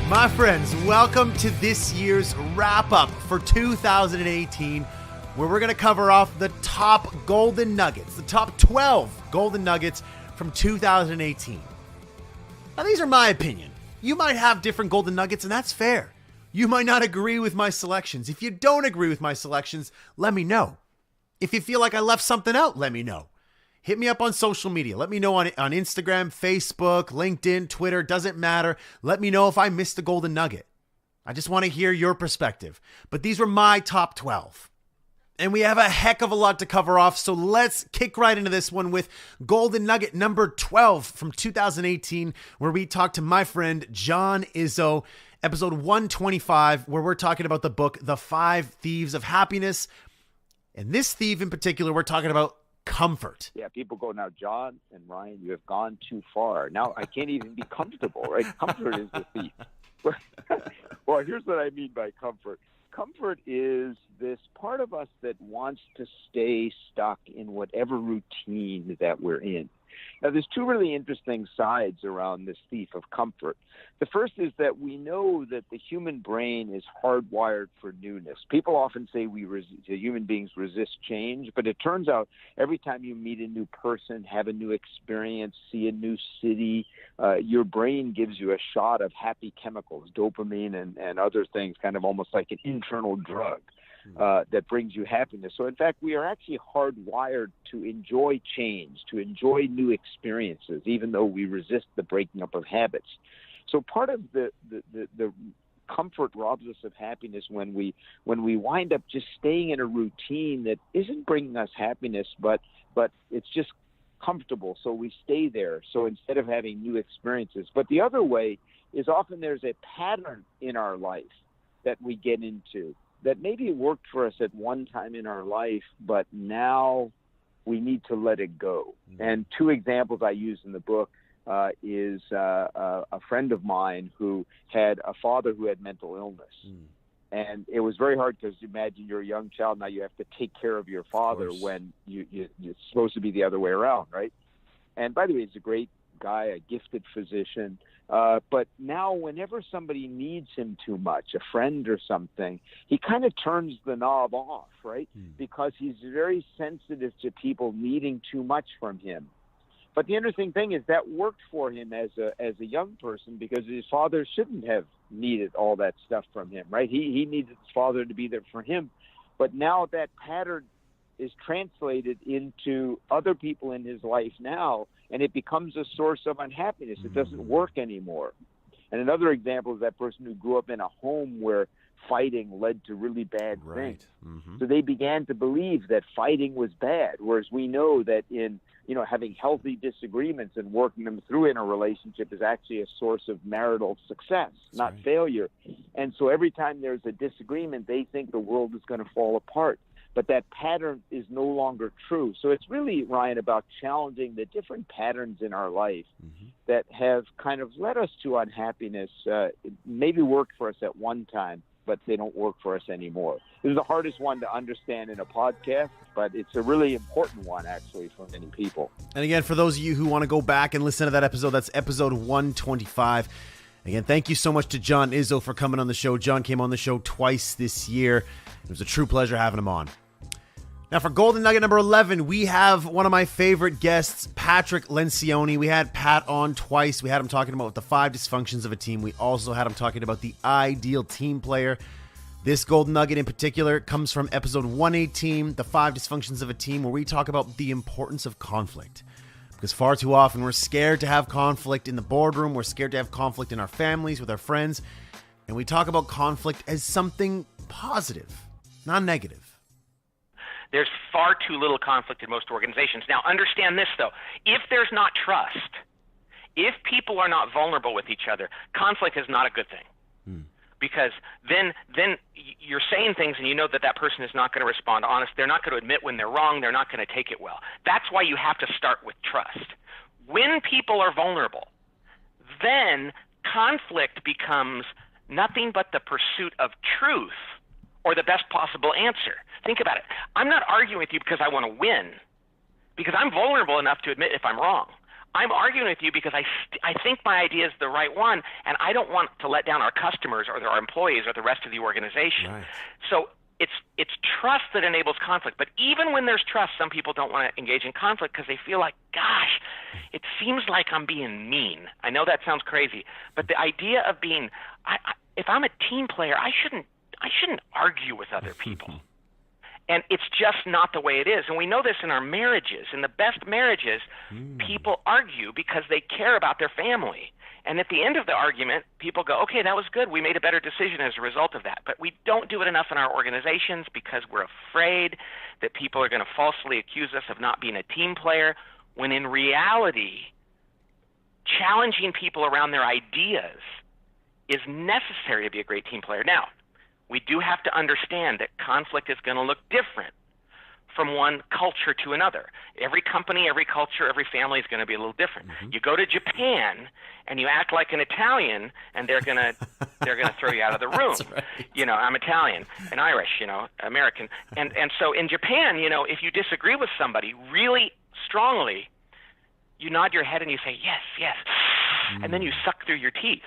My friends, welcome to this year's wrap-up for 2018, where we're going to cover off the top golden nuggets, the top 12 golden nuggets from 2018. Now, these are my opinion. You might have different golden nuggets, and that's fair. You might not agree with my selections. If you don't agree with my selections, let me know. If you feel like I left something out, let me know. Hit me up on social media. Let me know on Instagram, Facebook, LinkedIn, Twitter. Doesn't matter. Let me know if I missed a golden nugget. I just want to hear your perspective. But these were my top 12. And we have a heck of a lot to cover off. So let's kick right into this one with golden nugget number 12 from 2018, where we talked to my friend John Izzo, episode 125, where we're talking about the book, The 5 Thieves of Happiness. And this thief in particular, we're talking about comfort. Yeah, people go, now, John and Ryan, you have gone too far. Now I can't even be comfortable, right? Comfort is the thief. Well, here's what I mean by comfort. Comfort is this part of us that wants to stay stuck in whatever routine that we're in. Now, there's two really interesting sides around this thief of comfort. The first is that we know that the human brain is hardwired for newness. People often say human beings resist change, but it turns out every time you meet a new person, have a new experience, see a new city, your brain gives you a shot of happy chemicals, dopamine and other things, kind of almost like an internal drug. That brings you happiness. So in fact, we are actually hardwired to enjoy change, to enjoy new experiences, even though we resist the breaking up of habits. So part of the comfort robs us of happiness when we wind up just staying in a routine that isn't bringing us happiness, but it's just comfortable. So we stay there. So instead of having new experiences. But the other way is often there's a pattern in our life that we get into that maybe it worked for us at one time in our life, but now we need to let it go. And two examples I use in the book is a friend of mine who had a father who had mental illness. And it was very hard because imagine you're a young child, now you have to take care of your father when it's supposed to be the other way around, right? And by the way, he's a great guy, a gifted physician. But now whenever somebody needs him too much, a friend or something, he kind of turns the knob off, right? Because he's very sensitive to people needing too much from him. But the interesting thing is that worked for him as a young person because his father shouldn't have needed all that stuff from him, right? He needed his father to be there for him. But now that pattern is translated into other people in his life now, and it becomes a source of unhappiness. It doesn't work anymore. And another example is that person who grew up in a home where fighting led to really bad things. So they began to believe that fighting was bad, whereas we know that in having healthy disagreements and working them through in a relationship is actually a source of marital success, not failure. And so every time there's a disagreement, they think the world is going to fall apart. But that pattern is no longer true. So it's really, Ryan, about challenging the different patterns in our life that have kind of led us to unhappiness. Maybe worked for us at one time, but they don't work for us anymore. This is the hardest one to understand in a podcast, but it's a really important one, actually, for many people. And again, for those of you who want to go back and listen to that episode, that's episode 125. Again, thank you so much to John Izzo for coming on the show. John came on the show twice this year. It was a true pleasure having him on. Now for golden nugget number 11, we have one of my favorite guests, Patrick Lencioni. We had Pat on twice. We had him talking about the 5 dysfunctions of a team. We also had him talking about the ideal team player. This golden nugget in particular comes from episode 118, the 5 dysfunctions of a team, where we talk about the importance of conflict. Because far too often we're scared to have conflict in the boardroom. We're scared to have conflict in our families, with our friends. And we talk about conflict as something positive, not negative. There's far too little conflict in most organizations. Now, understand this, though. If there's not trust, if people are not vulnerable with each other, conflict is not a good thing. Because then you're saying things and you know that person is not going to respond honest. They're not going to admit when they're wrong. They're not going to take it well. That's why you have to start with trust. When people are vulnerable, then conflict becomes nothing but the pursuit of truth or the best possible answer. Think about it. I'm not arguing with you because I want to win, because I'm vulnerable enough to admit if I'm wrong. I'm arguing with you because I think my idea is the right one, and I don't want to let down our customers or our employees or the rest of the organization. Right. So it's trust that enables conflict. But even when there's trust, some people don't want to engage in conflict because they feel like, gosh, it seems like I'm being mean. I know that sounds crazy, but the idea of being, if I'm a team player, I shouldn't argue with other people. And it's just not the way it is. And we know this in our marriages. In the best marriages, people argue because they care about their family. And at the end of the argument, people go, okay, that was good. We made a better decision as a result of that. But we don't do it enough in our organizations because we're afraid that people are going to falsely accuse us of not being a team player, when in reality, challenging people around their ideas is necessary to be a great team player. Now, we do have to understand that conflict is going to look different from one culture to another. Every company, every culture, every family is going to be a little different. You go to Japan and you act like an Italian, and they're going to throw you out of the room. That's right. You know, I'm Italian and Irish, American. And so in Japan, if you disagree with somebody really strongly, you nod your head and you say, yes, yes. And then you suck through your teeth.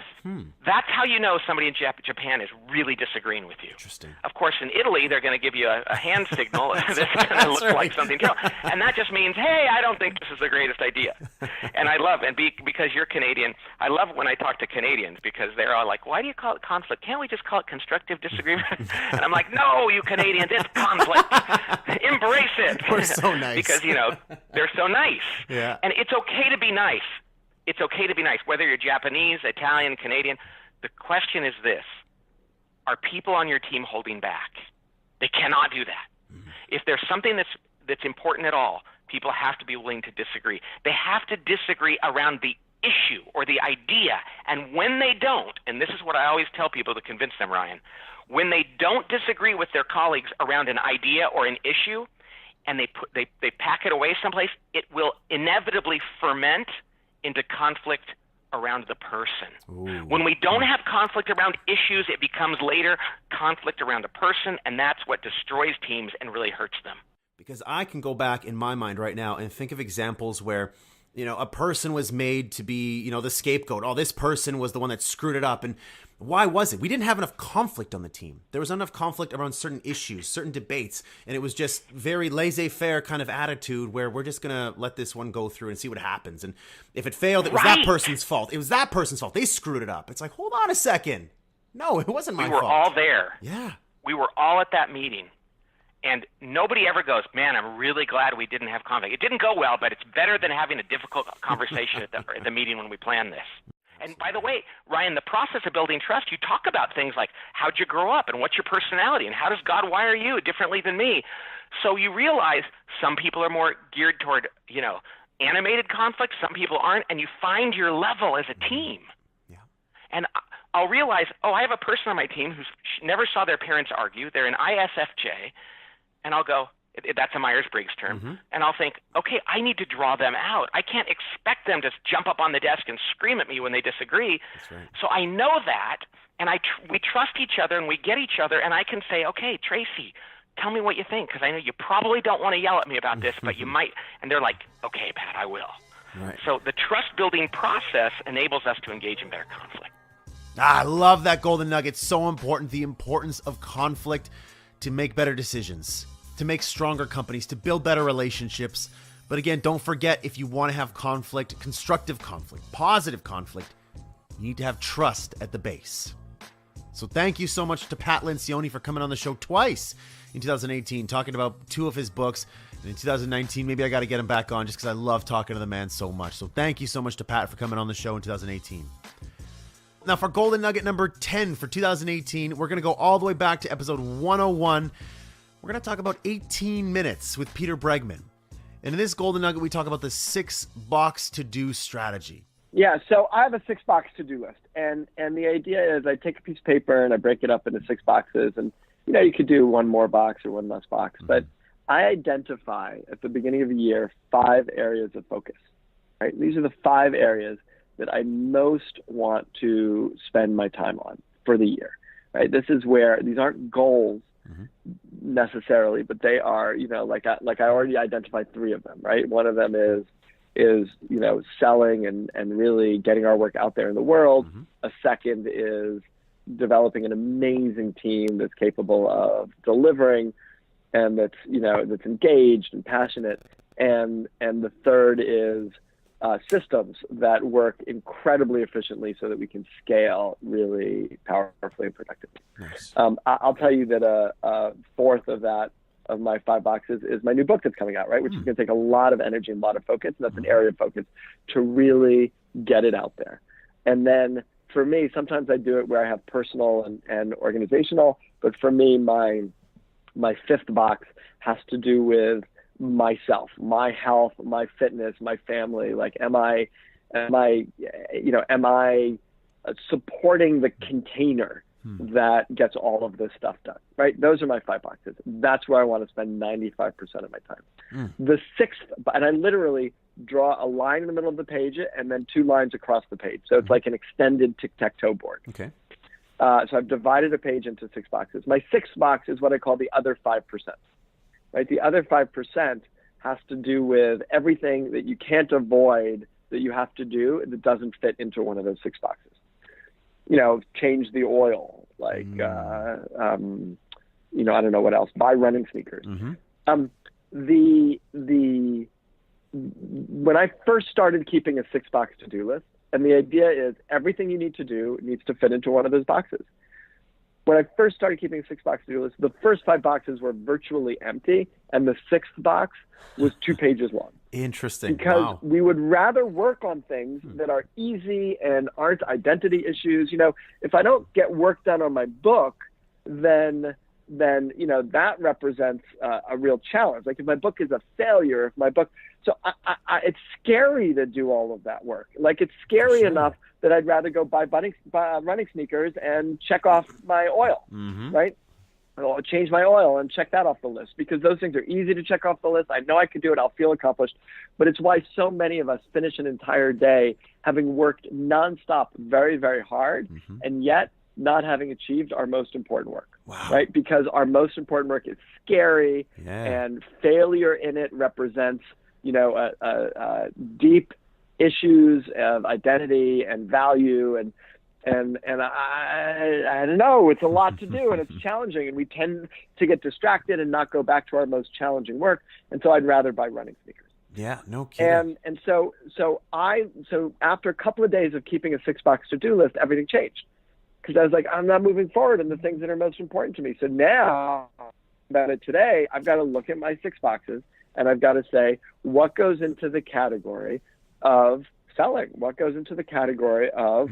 That's how you know somebody in Japan is really disagreeing with you. Interesting. Of course, in Italy, they're going to give you a hand signal that's going to look like something else. And that just means, hey, I don't think this is the greatest idea. And I love, because you're Canadian, I love when I talk to Canadians, because they're all like, why do you call it conflict? Can't we just call it constructive disagreement? And I'm like, no, you Canadians, it's conflict. Embrace it. We're so nice. Because, they're so nice. Yeah. And it's okay to be nice. It's okay to be nice, whether you're Japanese, Italian, Canadian. The question is this: are people on your team holding back? They cannot do that. If there's something that's important at all, people have to be willing to disagree. They have to disagree around the issue or the idea. And when they don't, and this is what I always tell people to convince them, Ryan, when they don't disagree with their colleagues around an idea or an issue, and they pack it away someplace, it will inevitably ferment into conflict around the person. Ooh. When we don't have conflict around issues, it becomes later conflict around a person, and that's what destroys teams and really hurts them. Because I can go back in my mind right now and think of examples where, a person was made to be, the scapegoat. Oh, this person was the one that screwed it up. And why was it? We didn't have enough conflict on the team. There was enough conflict around certain issues, certain debates, and it was just very laissez-faire kind of attitude where we're just going to let this one go through and see what happens. And if it failed, it was that person's fault. It was that person's fault. They screwed it up. It's like, hold on a second. No, it wasn't my fault. We were all there. Yeah. We were all at that meeting. And nobody ever goes, man, I'm really glad we didn't have conflict. It didn't go well, but it's better than having a difficult conversation at the meeting when we planned this. And by the way, Ryan, the process of building trust, you talk about things like, how'd you grow up and what's your personality and how does God wire you differently than me? So you realize some people are more geared toward, animated conflict, some people aren't, and you find your level as a team. Yeah. And I'll realize, I have a person on my team who never saw their parents argue. They're an ISFJ. And I'll go, that's a Myers-Briggs term, and I'll think, okay, I need to draw them out. I can't expect them to jump up on the desk and scream at me when they disagree. That's right. So I know that, and we trust each other, and we get each other, and I can say, okay, Tracy, tell me what you think, because I know you probably don't want to yell at me about this, but you might. And they're like, okay, Pat, I will. Right. So the trust-building process enables us to engage in better conflict. I love that golden nugget. So important, the importance of conflict to make better decisions, to make stronger companies, to build better relationships. But again, don't forget, if you want to have conflict, constructive conflict, positive conflict, you need to have trust at the base. So thank you so much to Pat Lencioni for coming on the show twice in 2018, talking about two of his books. And in 2019, maybe I got to get him back on just because I love talking to the man so much. So thank you so much to Pat for coming on the show in 2018. Now for golden nugget number 10 for 2018, we're going to go all the way back to episode 101. We're going to talk about 18 minutes with Peter Bregman. And in this golden nugget, we talk about the 6-box to-do strategy. Yeah, so I have a 6-box to-do list. And the idea is I take a piece of paper and I break it up into 6 boxes. And, you could do one more box or one less box. But I identify at the beginning of the year 5 areas of focus. Right? These are the 5 areas that I most want to spend my time on for the year. Right? This is where these aren't goals necessarily, but they are, like I already identified 3 of them, right? One of them is selling and really getting our work out there in the world. A second is developing an amazing team that's capable of delivering and that's engaged and passionate. And the third is systems that work incredibly efficiently so that we can scale really powerfully and productively. Nice. I'll tell you that a fourth of my 5 boxes is my new book that's coming out, right? Which is going to take a lot of energy and a lot of focus. And that's an area of focus to really get it out there. And then for me, sometimes I do it where I have personal and organizational, but for me, my 5th box has to do with myself, my health, my fitness, my family. Like, am I supporting the container that gets all of this stuff done, right? Those are my 5 boxes. That's where I want to spend 95% of my time. The 6th, and I literally draw a line in the middle of the page and then 2 lines across the page. So it's like an extended tic-tac-toe board. Okay. So I've divided a page into 6 boxes. My 6th box is what I call the other 5%, right? The other 5% has to do with everything that you can't avoid that you have to do that doesn't fit into one of those 6 boxes. Change the oil, like, I don't know what else, buy running sneakers. When I first started keeping a 6-box to-do list, and the idea is everything you need to do needs to fit into one of those boxes. When I first started keeping a 6-box to-do list, the first 5 boxes were virtually empty, and the 6th box was 2 pages long. Interesting. Because we would rather work on things that are easy and aren't identity issues. If I don't get work done on my book, then that represents a real challenge. Like, if my book is a failure, so it's scary to do all of that work. Like, it's scary enough that I'd rather go buy running sneakers and check off my oil, right? I'll change my oil and check that off the list, because those things are easy to check off the list. I know I can do it. I'll feel accomplished. But it's why so many of us finish an entire day having worked nonstop very, very hard, and yet not having achieved our most important work. Wow. Right? Because our most important work is scary, and failure in it represents, deep issues of identity and value, and I don't know, it's a lot to do, and it's challenging, and we tend to get distracted and not go back to our most challenging work. And so I'd rather buy running sneakers. Yeah, no kidding. And so after a couple of days of keeping a 6-box to-do list, everything changed, because I was like, I'm not moving forward in the things that are most important to me. So now, about it today, I've got to look at my 6 boxes, and I've got to say, what goes into the category of selling? What goes into the category of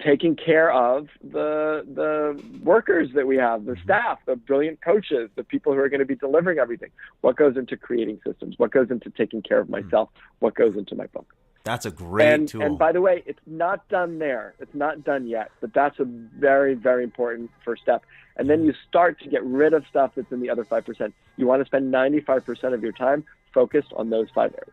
taking care of the workers that we have, the staff, the brilliant coaches, the people who are going to be delivering everything? What goes into creating systems? What goes into taking care of myself? What goes into my book? That's a great tool. And by the way, it's not done there. It's not done yet, but that's a very, very important first step. And then you start to get rid of stuff that's in the other 5%. You want to spend 95% of your time focused on those 5 areas.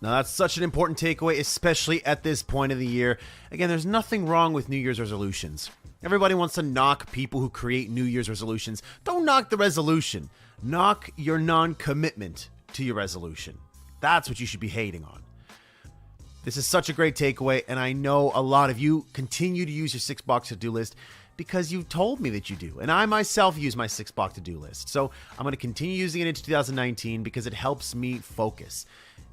Now, that's such an important takeaway, especially at this point of the year. Again, there's nothing wrong with New Year's resolutions. Everybody wants to knock people who create New Year's resolutions. Don't knock the resolution. Knock your non-commitment to your resolution. That's what you should be hating on. This is such a great takeaway, and I know a lot of you continue to use your 6-box to-do list because you told me that you do. And I myself use my 6-box to-do list. So I'm going to continue using it into 2019 because it helps me focus.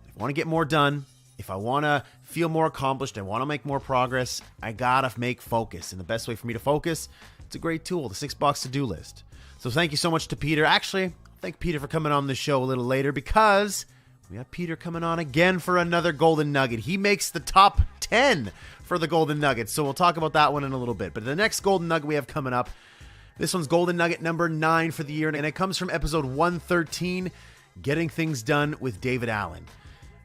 If I want to get more done, if I want to feel more accomplished, I want to make more progress, I got to make focus. And the best way for me to focus, it's a great tool, the 6-box to-do list. So thank you so much to Peter. Actually, thank Peter for coming on the show a little later, because we have Peter coming on again for another Golden Nugget. He makes the top 10 for the Golden Nuggets. So we'll talk about that one in a little bit. But the next Golden Nugget we have coming up, this one's Golden Nugget number 9 for the year. And it comes from episode 113, Getting Things Done with David Allen.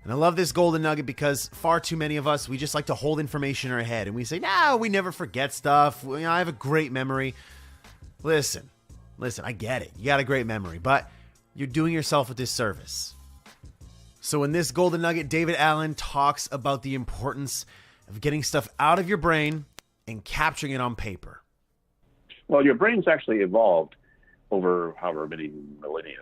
And I love this Golden Nugget because far too many of us, we just like to hold information in our head. And we say, no, we never forget stuff. I have a great memory. Listen, I get it. You got a great memory, but you're doing yourself a disservice. So in this Golden Nugget, David Allen talks about the importance of getting stuff out of your brain and capturing it on paper. Well, your brain's actually evolved over however many millennia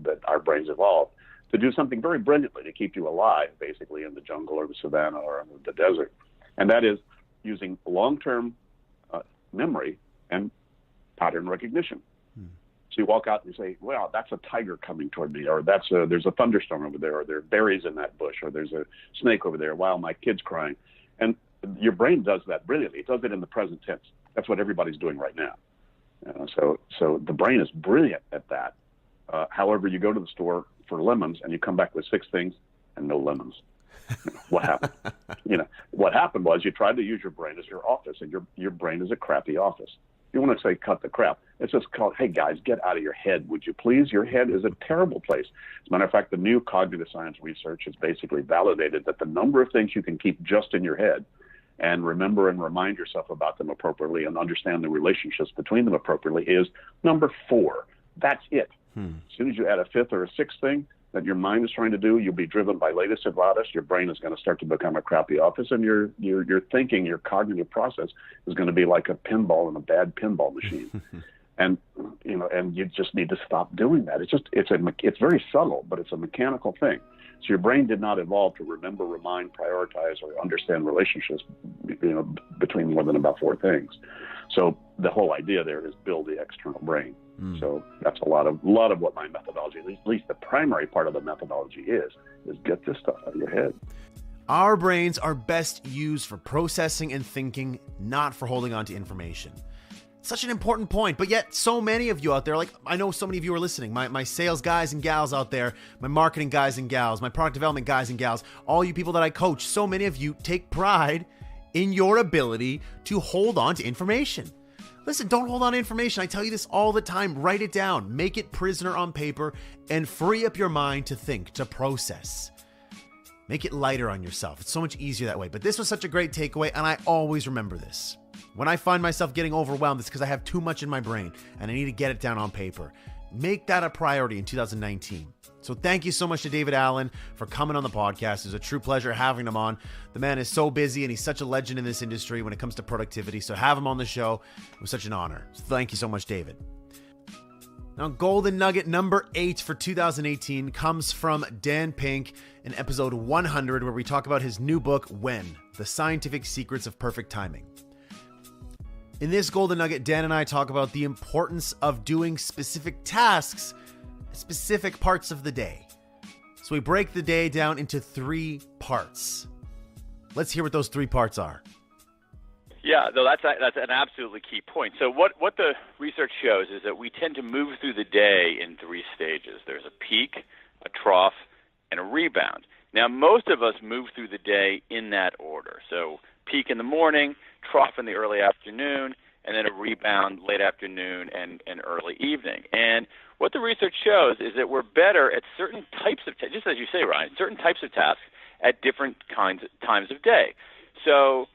that our brains evolved to do something very brilliantly to keep you alive, basically, in the jungle or the savannah or the desert. And that is using long-term memory and pattern recognition. So you walk out and you say, well, that's a tiger coming toward me, or there's a thunderstorm over there, or there are berries in that bush, or there's a snake over there. Wow, my kid's crying. And your brain does that brilliantly. It does it in the present tense. That's what everybody's doing right now. So the brain is brilliant at that. However, you go to the store for lemons and you come back with 6 things and no lemons. What happened? What happened was you tried to use your brain as your office, and your brain is a crappy office. You want to say cut the crap. It's just called, hey, guys, get out of your head, would you please? Your head is a terrible place. As a matter of fact, the new cognitive science research has basically validated that the number of things you can keep just in your head and remember and remind yourself about them appropriately and understand the relationships between them appropriately is number 4. That's it. As soon as you add a 5th or a 6th thing that your mind is trying to do, you'll be driven by latest and loudest. Your brain is going to start to become a crappy office, and your thinking, your cognitive process is going to be like a pinball in a bad pinball machine. And you just need to stop doing that. It's very subtle, but it's a mechanical thing. So your brain did not evolve to remember, remind, prioritize, or understand relationships, between more than about 4 things. So the whole idea there is build the external brain. So that's a lot of what my methodology, at least the primary part of the methodology is get this stuff out of your head. Our brains are best used for processing and thinking, not for holding on to information. Such an important point, but yet so many of you out there, like I know so many of you are listening, my sales guys and gals out there, my marketing guys and gals, my product development guys and gals, all you people that I coach, so many of you take pride in your ability to hold on to information. Listen, don't hold on to information. I tell you this all the time. Write it down, make it prisoner on paper, and free up your mind to think, to process. Make it lighter on yourself. It's so much easier that way. But this was such a great takeaway, and I always remember this. When I find myself getting overwhelmed, it's because I have too much in my brain, and I need to get it down on paper. Make that a priority in 2019. So thank you so much to David Allen for coming on the podcast. It was a true pleasure having him on. The man is so busy and he's such a legend in this industry when it comes to productivity. So have him on the show. It was such an honor. So thank you so much, David. Now, Golden Nugget number 8 for 2018 comes from Dan Pink in episode 100, where we talk about his new book, When: The Scientific Secrets of Perfect Timing. In this Golden Nugget, Dan and I talk about the importance of doing specific tasks at specific parts of the day. So we break the day down into 3 parts. Let's hear what those 3 parts are. Yeah, no, that's an absolutely key point. So what the research shows is that we tend to move through the day in 3 stages. There's a peak, a trough, and a rebound. Now, most of us move through the day in that order. So peak in the morning, trough in the early afternoon, and then a rebound late afternoon and early evening. And what the research shows is that we're better at certain types of just as you say, Ryan, certain types of tasks at different times of day. So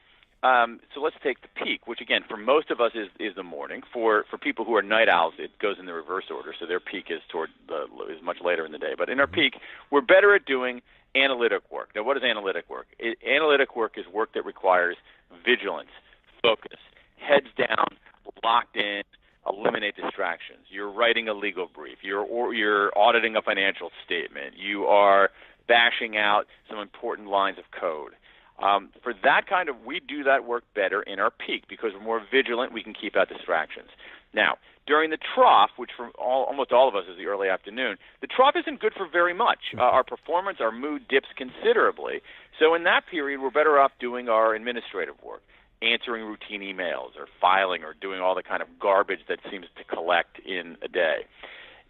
let's take the peak, which again for most of us is the morning. For people who are night owls, it goes in the reverse order. So their peak is is much later in the day. But in our peak, we're better at doing analytic work. Now, what is analytic work? Analytic work is work that requires vigilance, focus, heads down, locked in, eliminate distractions. You're writing a legal brief. You're auditing a financial statement. You are bashing out some important lines of code. For that kind of, we do that work better in our peak because we're more vigilant. We can keep out distractions. Now, during the trough, which for almost all of us is the early afternoon, the trough isn't good for very much. Our performance, our mood dips considerably. So in that period, we're better off doing our administrative work, answering routine emails or filing or doing all the kind of garbage that seems to collect in a day.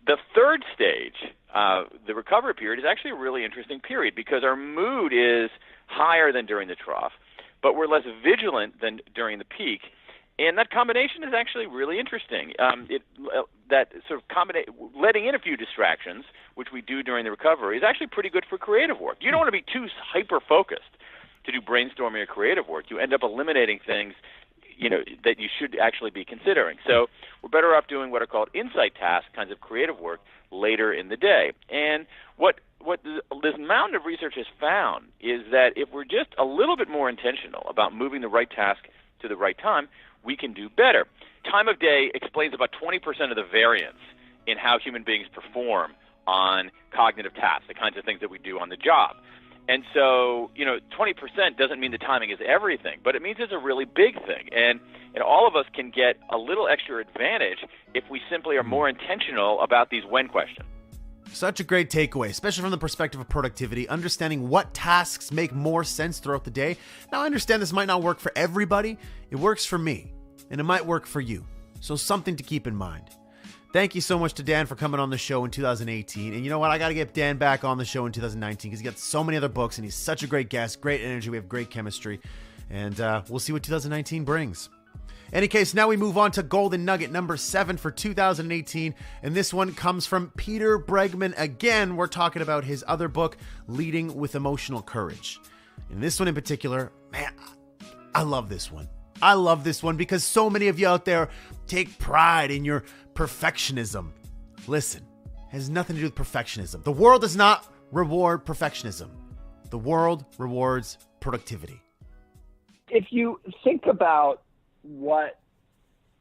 The third stage, the recovery period, is actually a really interesting period because our mood is higher than during the trough, but we're less vigilant than during the peak. And that combination is actually really interesting. That sort of letting in a few distractions, which we do during the recovery, is actually pretty good for creative work. You don't want to be too hyper-focused to do brainstorming or creative work. You end up eliminating things, that you should actually be considering. So we're better off doing what are called insight tasks, kinds of creative work, later in the day. And what this mountain of research has found is that if we're just a little bit more intentional about moving the right task to the right time, we can do better. time of day explains about 20% of the variance in how human beings perform on cognitive tasks, the kinds of things that we do on the job. And so, 20% doesn't mean the timing is everything, but it means it's a really big thing. And all of us can get a little extra advantage if we simply are more intentional about these when questions. Such a great takeaway, especially from the perspective of productivity, understanding what tasks make more sense throughout the day. Now, I understand this might not work for everybody. It works for me, and it might work for you. So something to keep in mind. Thank you so much to Dan for coming on the show in 2018. And you know what? I got to get Dan back on the show in 2019 because he's got so many other books and he's such a great guest, great energy. We have great chemistry. And we'll see what 2019 brings. Any case, now we move on to Golden Nugget number 7 for 2018. And this one comes from Peter Bregman. Again, we're talking about his other book, Leading with Emotional Courage. And this one in particular, man, I love this one. I love this one because so many of you out there take pride in your perfectionism. Listen, it has nothing to do with perfectionism. The world does not reward perfectionism. The world rewards productivity. If you think about what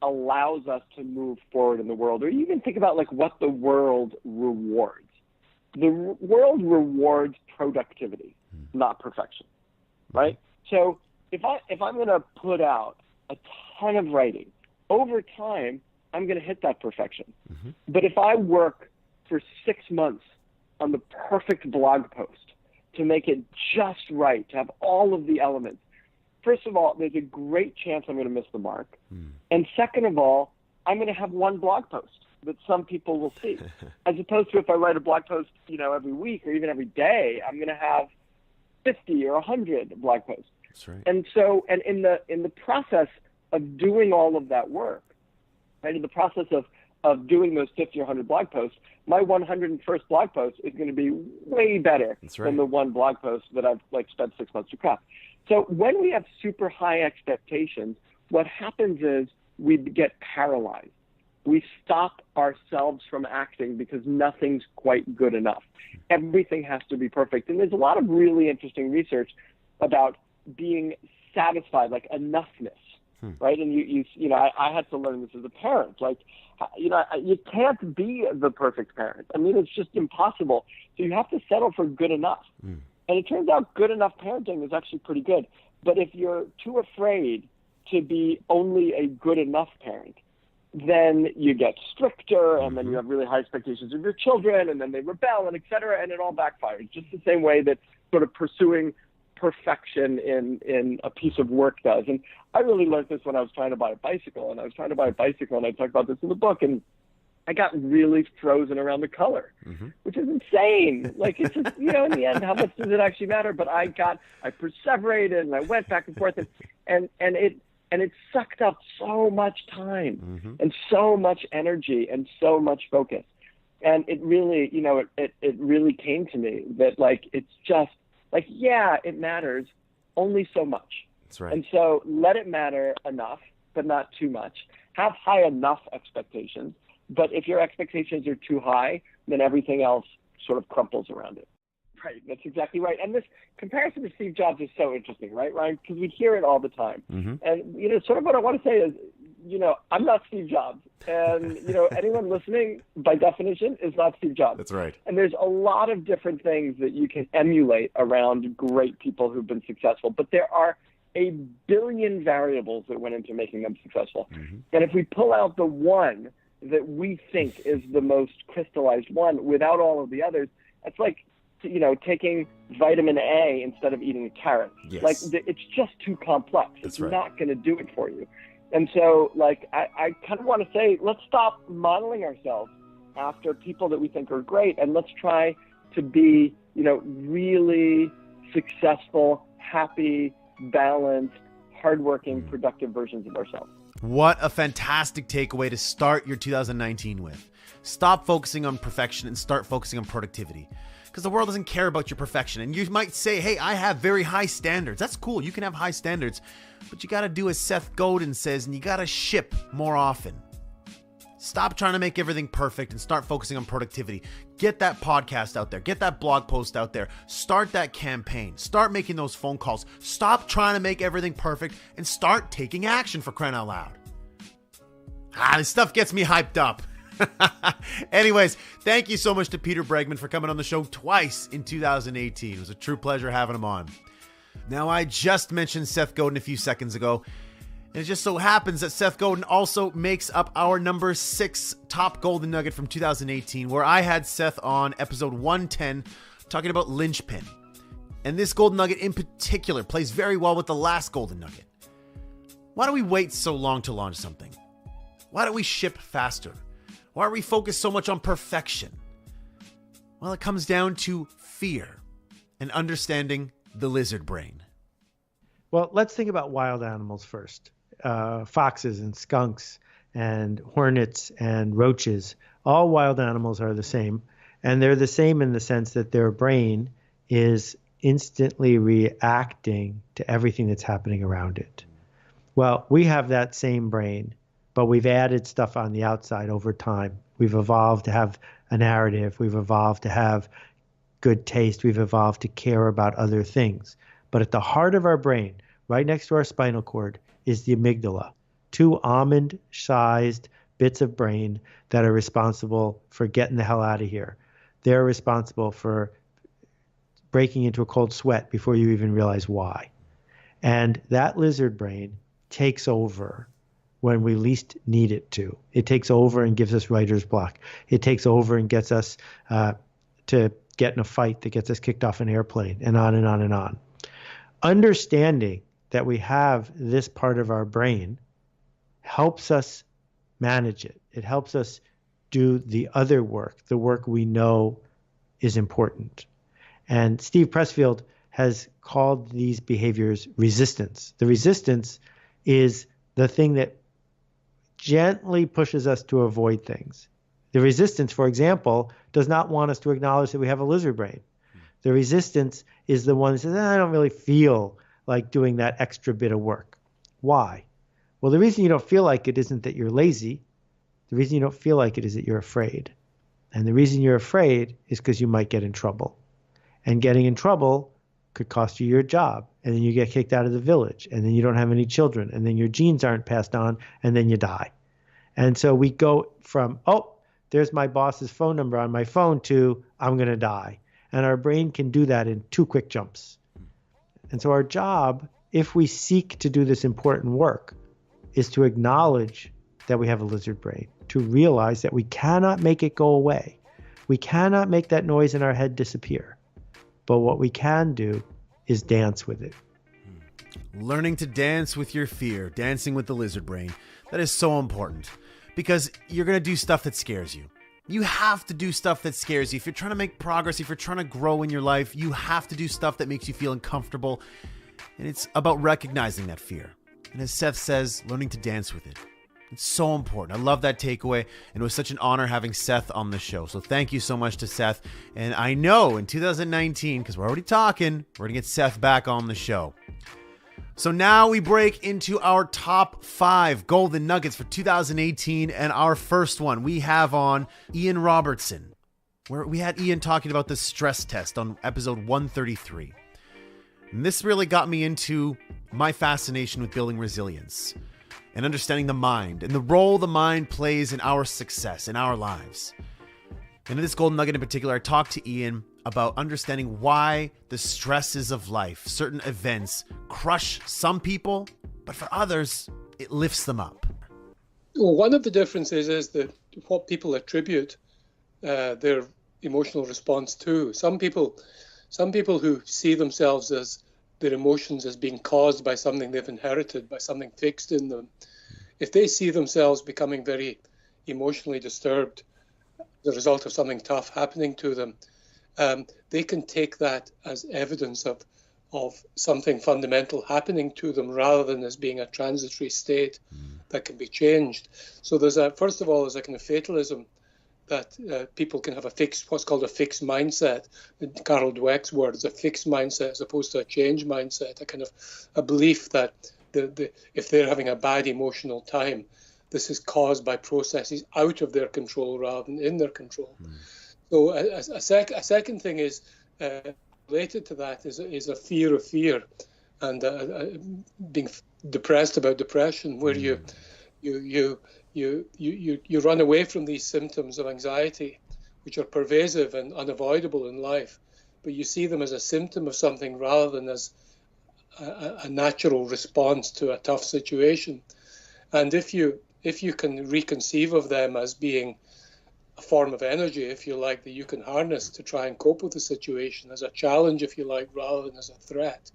allows us to move forward in the world, or even think about like what the world rewards. The world rewards productivity, not perfection, right? So if I'm going to put out a ton of writing, over time, I'm going to hit that perfection. Mm-hmm. But if I work for 6 months on the perfect blog post to make it just right, to have all of the elements, first of all, there's a great chance I'm going to miss the mark. And second of all, I'm going to have one blog post that some people will see. As opposed to if I write a blog post, every week or even every day, I'm going to have 50 or 100 blog posts. That's right. And so, and in the process of doing all of that work, right, in the process of doing those 50 or 100 blog posts, my 101st blog post is going to be way better than the one blog post that I've spent 6 months to craft. So when we have super high expectations, what happens is we get paralyzed. We stop ourselves from acting because nothing's quite good enough. Everything has to be perfect. And there's a lot of really interesting research about being satisfied, like enoughness, right? And I had to learn this as a parent. You can't be the perfect parent. I mean, it's just impossible. So you have to settle for good enough. And it turns out good enough parenting is actually pretty good. But if you're too afraid to be only a good enough parent, then you get stricter, and then you have really high expectations of your children, and then they rebel, and et cetera, and it all backfires. Just the same way that sort of pursuing perfection in a piece of work does. And I really learned this when I was trying to buy a bicycle, and I talk about this in the book, and I got really frozen around the color, which is insane. It's just, in the end, how much does it actually matter? But I perseverated and I went back and forth and it sucked up so much time and so much energy and so much focus. And it really, it really came to me that it's just it matters only so much. That's right. And so let it matter enough, but not too much. Have high enough expectations. But if your expectations are too high, then everything else sort of crumples around it. Right, that's exactly right. And this comparison to Steve Jobs is so interesting, right, Ryan? Because we hear it all the time. And, sort of what I want to say is, I'm not Steve Jobs. And, anyone listening, by definition, is not Steve Jobs. That's right. And there's a lot of different things that you can emulate around great people who've been successful. But there are a billion variables that went into making them successful. And if we pull out the one that we think is the most crystallized one without all of the others, it's like, taking vitamin A instead of eating a carrot. Yes. It's just too complex. That's it's right. not going to do it for you. And so, I kind of want to say, let's stop modeling ourselves after people that we think are great, and let's try to be, really successful, happy, balanced, hardworking, productive versions of ourselves. What a fantastic takeaway to start your 2019 with. Stop focusing on perfection and start focusing on productivity. Because the world doesn't care about your perfection. And you might say, hey, I have very high standards. That's cool. You can have high standards. But you got to do as Seth Godin says, and you got to ship more often. Stop trying to make everything perfect and start focusing on productivity. Get that podcast out there. Get that blog post out there. Start that campaign. Start making those phone calls. Stop trying to make everything perfect and start taking action, for crying out loud. This stuff gets me hyped up. Anyways, thank you so much to Peter Bregman for coming on the show twice in 2018. It was a true pleasure having him on. Now, I just mentioned Seth Godin a few seconds ago, and it just so happens that Seth Godin also makes up our number 6 top golden nugget from 2018, where I had Seth on episode 110 talking about linchpin. And this golden nugget in particular plays very well with the last golden nugget. Why do we wait so long to launch something? Why don't we ship faster? Why are we focused so much on perfection? Well, it comes down to fear and understanding the lizard brain. Well, let's think about wild animals first. Foxes and skunks and hornets and roaches. All wild animals are the same. And they're the same in the sense that their brain is instantly reacting to everything that's happening around it. Well, we have that same brain, but we've added stuff on the outside over time. We've evolved to have a narrative. We've evolved to have good taste. We've evolved to care about other things. But at the heart of our brain, right next to our spinal cord, is the amygdala. 2 almond-sized bits of brain that are responsible for getting the hell out of here. They're responsible for breaking into a cold sweat before you even realize why. And that lizard brain takes over when we least need it to. It takes over and gives us writer's block. It takes over and gets us to get in a fight that gets us kicked off an airplane, and on and on and on. Understanding that we have this part of our brain helps us manage it. It helps us do the other work, the work we know is important. And Steve Pressfield has called these behaviors resistance. The resistance is the thing that gently pushes us to avoid things. The resistance, for example, does not want us to acknowledge that we have a lizard brain. The resistance is the one that says, I don't really feel like doing that extra bit of work. Why? Well, the reason you don't feel like it isn't that you're lazy. The reason you don't feel like it is that you're afraid. And the reason you're afraid is because you might get in trouble. And getting in trouble could cost you your job. And then you get kicked out of the village. And then you don't have any children. And then your genes aren't passed on. And then you die. And so we go from, there's my boss's phone number on my phone to I'm going to die. And our brain can do that in 2 quick jumps. And so our job, if we seek to do this important work, is to acknowledge that we have a lizard brain, to realize that we cannot make it go away. We cannot make that noise in our head disappear. But what we can do is dance with it. Learning to dance with your fear, dancing with the lizard brain, that is so important because you're going to do stuff that scares you. You have to do stuff that scares you. If you're trying to make progress, if you're trying to grow in your life, you have to do stuff that makes you feel uncomfortable. And it's about recognizing that fear. And as Seth says, learning to dance with it. It's so important. I love that takeaway. And it was such an honor having Seth on the show. So thank you so much to Seth. And I know in 2019, because we're already talking, we're going to get Seth back on the show. So now we break into our top 5 golden nuggets for 2018. And our first one, we have on Ian Robertson, where we had Ian talking about the stress test on episode 133. And this really got me into my fascination with building resilience and understanding the mind and the role the mind plays in our success, in our lives. And in this golden nugget in particular, I talked to Ian about understanding why the stresses of life, certain events, crush some people, but for others, it lifts them up. Well, one of the differences is that what people attribute their emotional response to. Some people who see themselves as their emotions as being caused by something they've inherited, by something fixed in them, if they see themselves becoming very emotionally disturbed as a result of something tough happening to them, they can take that as evidence of something fundamental happening to them rather than as being a transitory state that can be changed. So there's first of all, there's a kind of fatalism that people can have what's called a fixed mindset. In Carol Dweck's words, a fixed mindset as opposed to a change mindset, a belief that if they're having a bad emotional time, this is caused by processes out of their control rather than in their control. So a second thing is related to that is a fear of fear, and being depressed about depression, where you you run away from these symptoms of anxiety, which are pervasive and unavoidable in life, but you see them as a symptom of something rather than as a natural response to a tough situation. And if you can reconceive of them as being a form of energy, if you like, that you can harness to try and cope with the situation, as a challenge, if you like, rather than as a threat,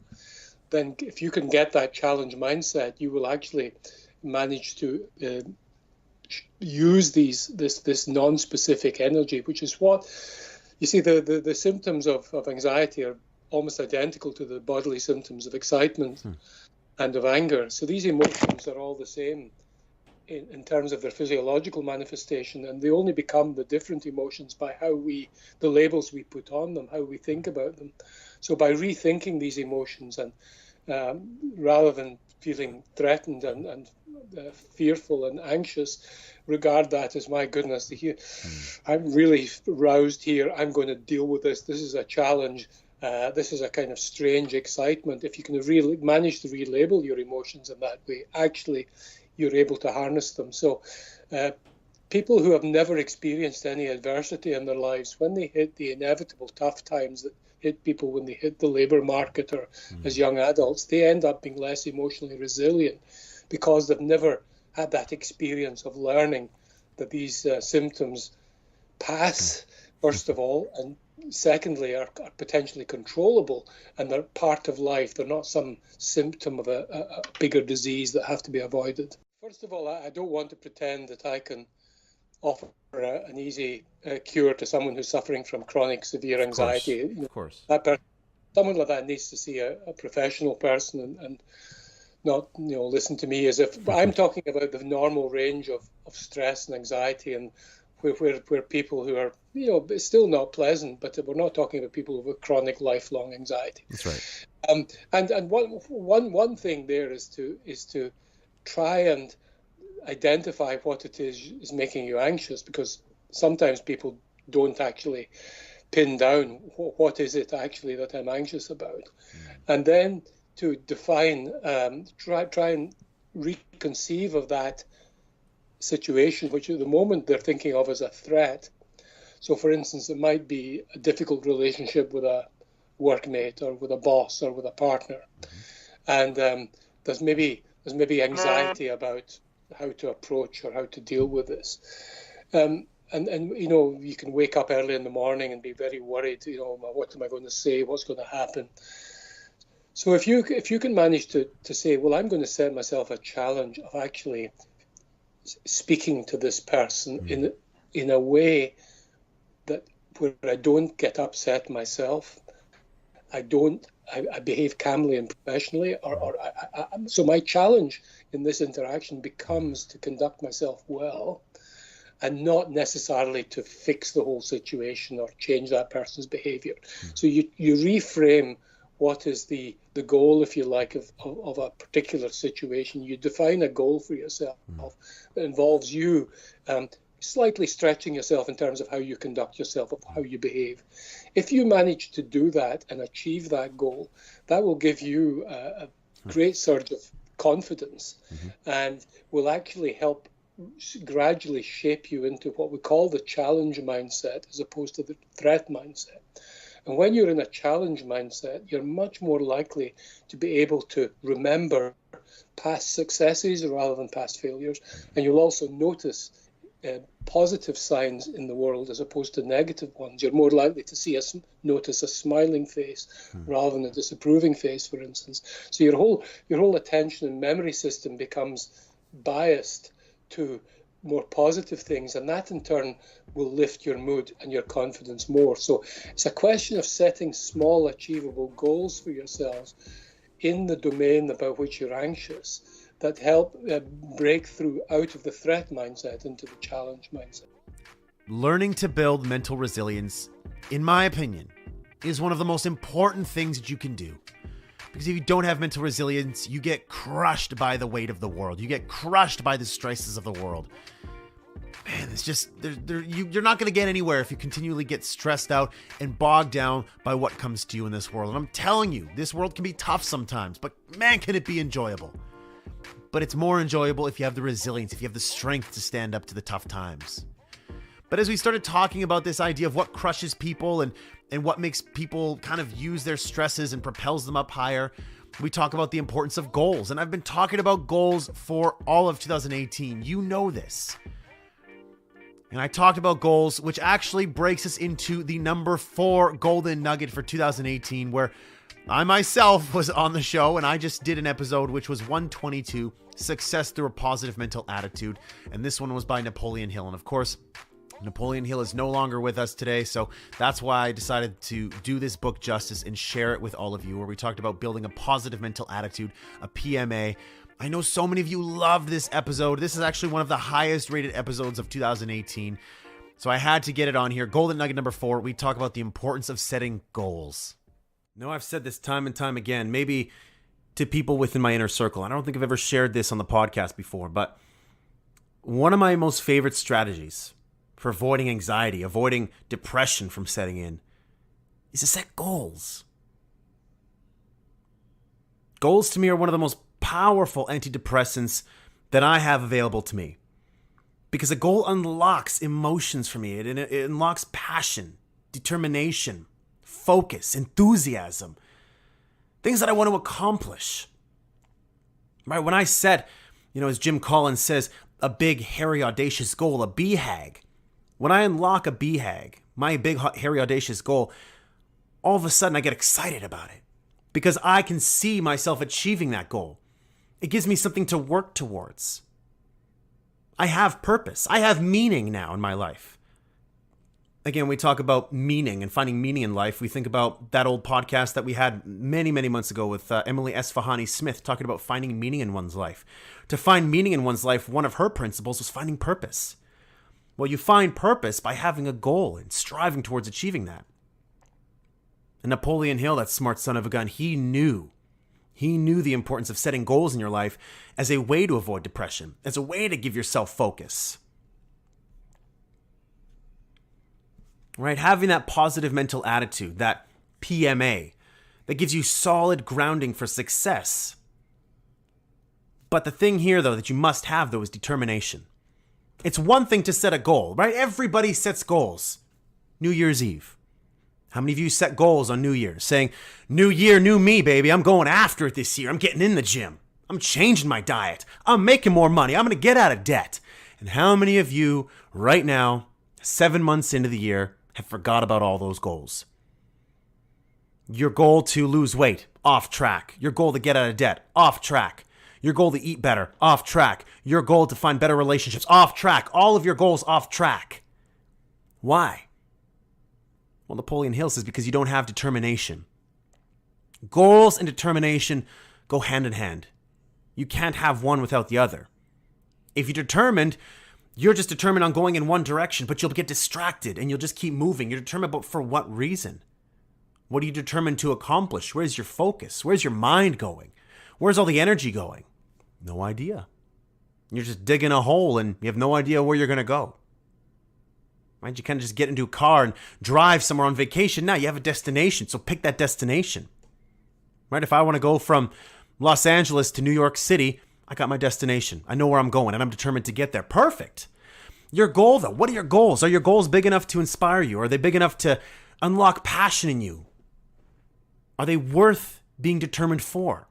then if you can get that challenge mindset, you will actually manage to use this non-specific energy, which is what you see. The symptoms of anxiety are almost identical to the bodily symptoms of excitement and of anger. So these emotions are all the same in terms of their physiological manifestation, and they only become the different emotions by the labels we put on them, how we think about them. So by rethinking these emotions, and rather than feeling threatened and fearful and anxious, regard that as, my goodness, I'm really roused here, I'm going to deal with this is a challenge, this is a kind of strange excitement. If you can really manage to relabel your emotions in that way, actually you're able to harness them. So people who have never experienced any adversity in their lives, when they hit the inevitable tough times that hit people when they hit the labor market or as young adults, they end up being less emotionally resilient because they've never had that experience of learning that these symptoms pass, first of all, and secondly are potentially controllable, and they're part of life. They're not some symptom of a bigger disease that have to be avoided. First of all, I don't want to pretend that I can offer an easy cure to someone who's suffering from chronic severe anxiety. Of course. Someone like that needs to see a professional person and not listen to me as if I'm talking about the normal range of stress and anxiety, and where people who are it's still not pleasant, but we're not talking about people with chronic lifelong anxiety. That's right. And one thing there is to try and identify what it is making you anxious, because sometimes people don't actually pin down what is it actually that I'm anxious about, and then to define, try and reconceive of that situation, which at the moment they're thinking of as a threat. So, for instance, it might be a difficult relationship with a workmate or with a boss or with a partner, and there's maybe anxiety about how to approach or how to deal with this. And you can wake up early in the morning and be very worried. What am I going to say? What's going to happen? So if you can manage to say, well, I'm going to set myself a challenge of actually speaking to this person in a way that where I don't get upset myself, I behave calmly and professionally, so my challenge in this interaction becomes to conduct myself well, and not necessarily to fix the whole situation or change that person's behavior. So you reframe what is the goal, if you like, of a particular situation. You define a goal for yourself that involves you slightly stretching yourself in terms of how you conduct yourself, of how you behave. If you manage to do that and achieve that goal, that will give you a great surge of confidence and will actually help gradually shape you into what we call the challenge mindset as opposed to the threat mindset. And when you're in a challenge mindset, you're much more likely to be able to remember past successes rather than past failures. And you'll also notice positive signs in the world as opposed to negative ones. You're more likely to notice a smiling face rather than a disapproving face, for instance. So your whole attention and memory system becomes biased to more positive things, and that in turn will lift your mood and your confidence more. So it's a question of setting small achievable goals for yourselves in the domain about which you're anxious that help break through out of the threat mindset into the challenge mindset. Learning to build mental resilience, in my opinion, is one of the most important things that you can do. Because if you don't have mental resilience, you get crushed by the weight of the world. You get crushed by the stresses of the world. Man, it's just, you're not going to get anywhere if you continually get stressed out and bogged down by what comes to you in this world. And I'm telling you, this world can be tough sometimes, but man, can it be enjoyable. but it's more enjoyable if you have the resilience, if you have the strength to stand up to the tough times. But as we started talking about this idea of what crushes people and what makes people kind of use their stresses and propels them up higher, we talk about the importance of goals. And I've been talking about goals for all of 2018. You know this. And I talked about goals, which actually breaks us into the number 4 golden nugget for 2018, where I myself was on the show and I just did an episode which was 122, Success Through a Positive Mental Attitude. And this one was by Napoleon Hill. And of course, Napoleon Hill is no longer with us today, so that's why I decided to do this book justice and share it with all of you, where we talked about building a positive mental attitude, a PMA. I know so many of you loved this episode. This is actually one of the highest rated episodes of 2018, so I had to get it on here. Golden nugget number 4, we talk about the importance of setting goals. Now, I've said this time and time again, maybe to people within my inner circle. I don't think I've ever shared this on the podcast before, but one of my most favorite strategies for avoiding anxiety, avoiding depression from setting in, is to set goals. Goals to me are one of the most powerful antidepressants that I have available to me. Because a goal unlocks emotions for me. It unlocks passion, determination, focus, enthusiasm. Things that I want to accomplish. Right? When I set, as Jim Collins says, a big, hairy, audacious goal, a BHAG. When I unlock a BHAG, my big, hairy, audacious goal, all of a sudden I get excited about it because I can see myself achieving that goal. It gives me something to work towards. I have purpose. I have meaning now in my life. Again, we talk about meaning and finding meaning in life. We think about that old podcast that we had many, many months ago with Emily Esfahani Smith talking about finding meaning in one's life. To find meaning in one's life, one of her principles was finding purpose. Well, you find purpose by having a goal and striving towards achieving that. And Napoleon Hill, that smart son of a gun, he knew the importance of setting goals in your life as a way to avoid depression, as a way to give yourself focus. Right? Having that positive mental attitude, that PMA, that gives you solid grounding for success. But the thing here, though, that you must have, though, is determination. It's one thing to set a goal, right? Everybody sets goals. New Year's Eve. How many of you set goals on New Year's saying, new year, new me, baby. I'm going after it this year. I'm getting in the gym. I'm changing my diet. I'm making more money. I'm going to get out of debt. And how many of you right now, 7 months into the year, have forgot about all those goals? Your goal to lose weight, off track. Your goal to get out of debt, off track. Your goal to eat better, off track. Your goal to find better relationships, off track. All of your goals off track. Why? Well, Napoleon Hill says because you don't have determination. Goals and determination go hand in hand. You can't have one without the other. If you're determined, you're just determined on going in one direction, but you'll get distracted and you'll just keep moving. You're determined, but for what reason? What are you determined to accomplish? Where's your focus? Where's your mind going? Where's all the energy going? No idea. You're just digging a hole and you have no idea where you're going to go. Right? You kind of just get into a car and drive somewhere on vacation. Now you have a destination, so pick that destination. Right? If I want to go from Los Angeles to New York City, I got my destination. I know where I'm going and I'm determined to get there. Perfect. Your goal, though, what are your goals? Are your goals big enough to inspire you? Are they big enough to unlock passion in you? Are they worth being determined for?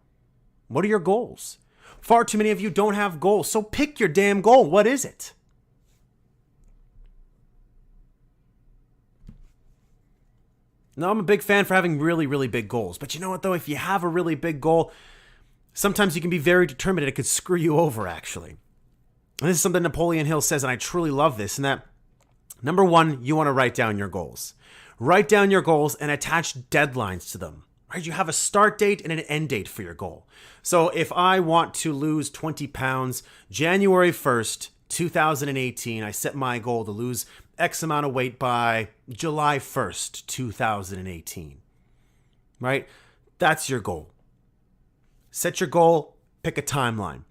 What are your goals? Far too many of you don't have goals, so pick your damn goal. What is it? Now, I'm a big fan for having really, really big goals. But you know what, though? If you have a really big goal, sometimes you can be very determined and it could screw you over, actually. And this is something Napoleon Hill says, and I truly love this, and that, number one, you want to write down your goals. Write down your goals and attach deadlines to them. Right? You have a start date and an end date for your goal. So if I want to lose 20 pounds, January 1st, 2018, I set my goal to lose X amount of weight by July 1st, 2018. Right? That's your goal. Set your goal, pick a timeline.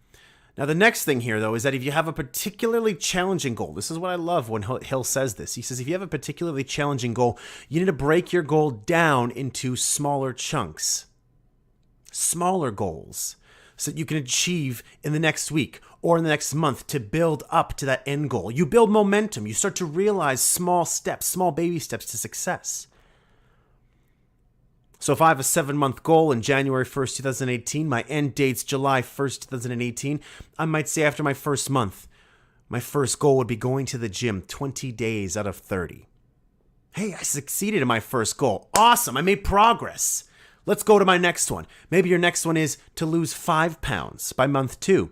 Now, the next thing here, though, is that if you have a particularly challenging goal, this is what I love when Hill says this. He says if you have a particularly challenging goal, you need to break your goal down into smaller chunks. Smaller goals. so that you can achieve in the next week or in the next month to build up to that end goal. You build momentum. You start to realize small steps, small baby steps to success. So if I have a 7-month goal in January 1st, 2018, my end date's July 1st, 2018, I might say after my first month, my first goal would be going to the gym 20 days out of 30. Hey, I succeeded in my first goal. Awesome, I made progress. Let's go to my next one. Maybe your next one is to lose 5 pounds by month 2.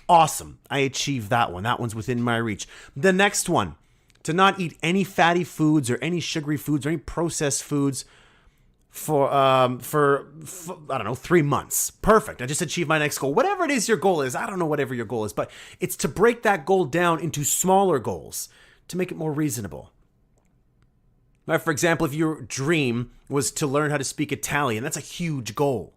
Awesome, I achieved that one. That one's within my reach. The next one, to not eat any fatty foods or any sugary foods or any processed foods for I don't know, 3 months. Perfect. I just achieved my next goal. Whatever it is your goal is, I don't know whatever your goal is, but it's to break that goal down into smaller goals to make it more reasonable. Now, for example, if your dream was to learn how to speak Italian, that's a huge goal,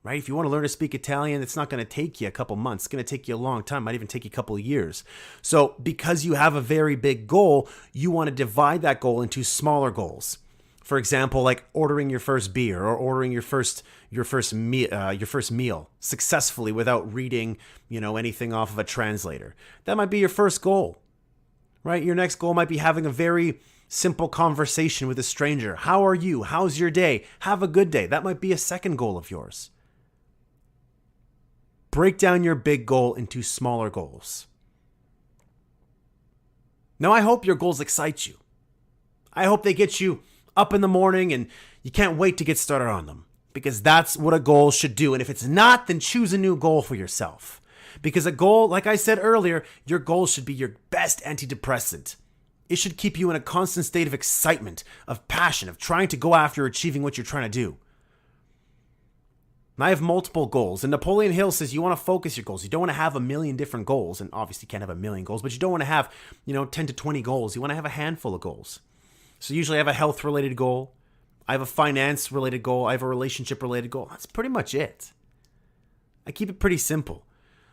right? If you want to learn to speak Italian, it's not going to take you a couple months. It's going to take you a long time. It might even take you a couple of years. So because you have a very big goal, you want to divide that goal into smaller goals. For example, like ordering your first beer or ordering your first meal successfully without reading, anything off of a translator. That might be your first goal, right? Your next goal might be having a very simple conversation with a stranger. How are you? How's your day? Have a good day. That might be a second goal of yours. Break down your big goal into smaller goals. Now, I hope your goals excite you. I hope they get you up in the morning and you can't wait to get started on them, because that's what a goal should do. And if it's not, then choose a new goal for yourself. Because a goal, like I said earlier, your goal should be your best antidepressant. It should keep you in a constant state of excitement, of passion, of trying to go after achieving what you're trying to do. And I have multiple goals. And Napoleon Hill says you want to focus your goals. You don't want to have a million different goals. And obviously you can't have a million goals, but you don't want to have, 10 to 20 goals. You want to have a handful of goals. So usually I have a health-related goal. I have a finance-related goal. I have a relationship-related goal. That's pretty much it. I keep it pretty simple.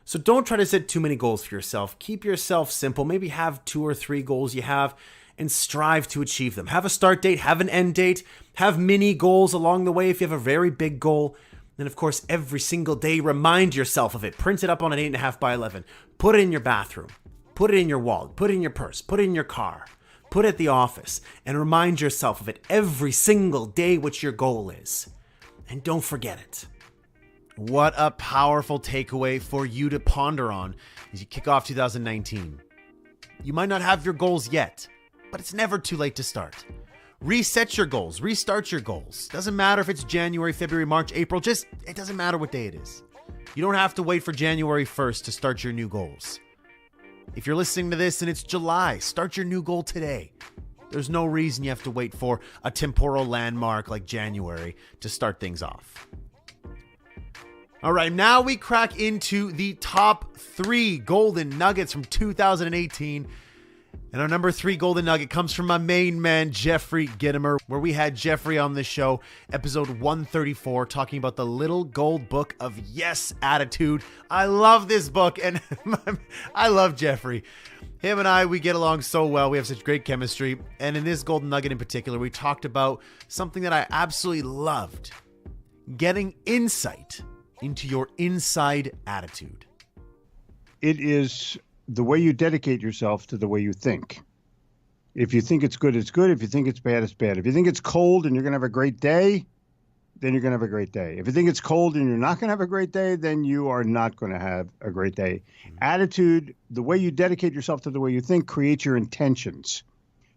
So don't try to set too many goals for yourself. Keep yourself simple. Maybe have 2 or 3 goals you have and strive to achieve them. Have a start date, have an end date, have mini goals along the way if you have a very big goal. And of course, every single day, remind yourself of it. Print it up on an 8.5 by 11. Put it in your bathroom. Put it in your wallet. Put it in your purse. Put it in your car. Put it at the office. And remind yourself of it every single day what your goal is. And don't forget it. What a powerful takeaway for you to ponder on as you kick off 2019. You might not have your goals yet, but it's never too late to start. Reset your goals, restart your goals. Doesn't matter if it's January, February, March, April, it doesn't matter what day it is. You don't have to wait for January 1st to start your new goals. If you're listening to this and it's July, start your new goal today. There's no reason you have to wait for a temporal landmark like January to start things off. All right, now we crack into the top 3 golden nuggets from 2018. And our number 3 golden nugget comes from my main man, Jeffrey Gitomer, where we had Jeffrey on the show, episode 134, talking about the Little Gold Book of Yes Attitude. I love this book, and I love Jeffrey. Him and I, we get along so well. We have such great chemistry. And in this golden nugget in particular, we talked about something that I absolutely loved: getting insight into your inside attitude. It is the way you dedicate yourself to the way you think. If you think it's good, it's good. If you think it's bad, it's bad. If you think it's cold and you're going to have a great day, then you're going to have a great day. If you think it's cold and you're not going to have a great day, then you are not going to have a great day. Attitude, the way you dedicate yourself to the way you think, creates your intentions.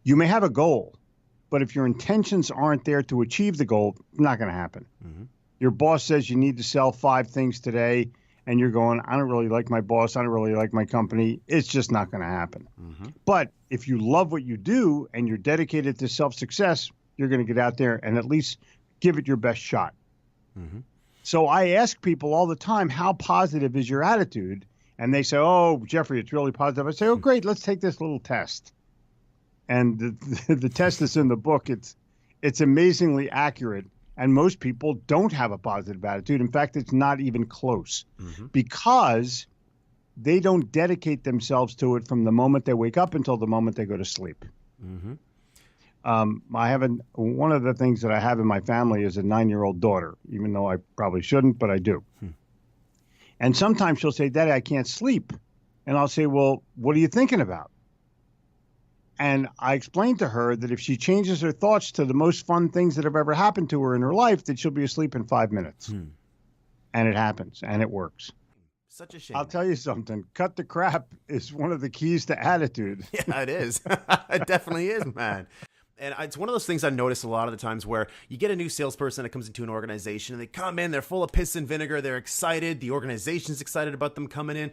You may have a goal, but if your intentions aren't there to achieve the goal, it's not going to happen. Mm-hmm. Your boss says you need to sell 5 things today, and you're going, I don't really like my boss, I don't really like my company. It's just not going to happen. Mm-hmm. But if you love what you do and you're dedicated to self-success, you're going to get out there and at least give it your best shot. Mm-hmm. So I ask people all the time, how positive is your attitude? And they say, oh, Jeffrey, it's really positive. I say, oh, great, let's take this little test. And the test that's in the book, it's amazingly accurate. And most people don't have a positive attitude. In fact, it's not even close, because they don't dedicate themselves to it from the moment they wake up until the moment they go to sleep. Mm-hmm. One of the things that I have in my family is a 9-year-old daughter, even though I probably shouldn't, but I do. And sometimes she'll say, Daddy, I can't sleep. And I'll say, well, what are you thinking about? And I explained to her that if she changes her thoughts to the most fun things that have ever happened to her in her life, that she'll be asleep in 5 minutes. And it happens, and it works. Such a shame. I'll tell you something. Cut the crap is one of the keys to attitude. Yeah, it is. It definitely is, man. And it's one of those things I notice a lot of the times where you get a new salesperson that comes into an organization and they come in, they're full of piss and vinegar, they're excited, the organization's excited about them coming in.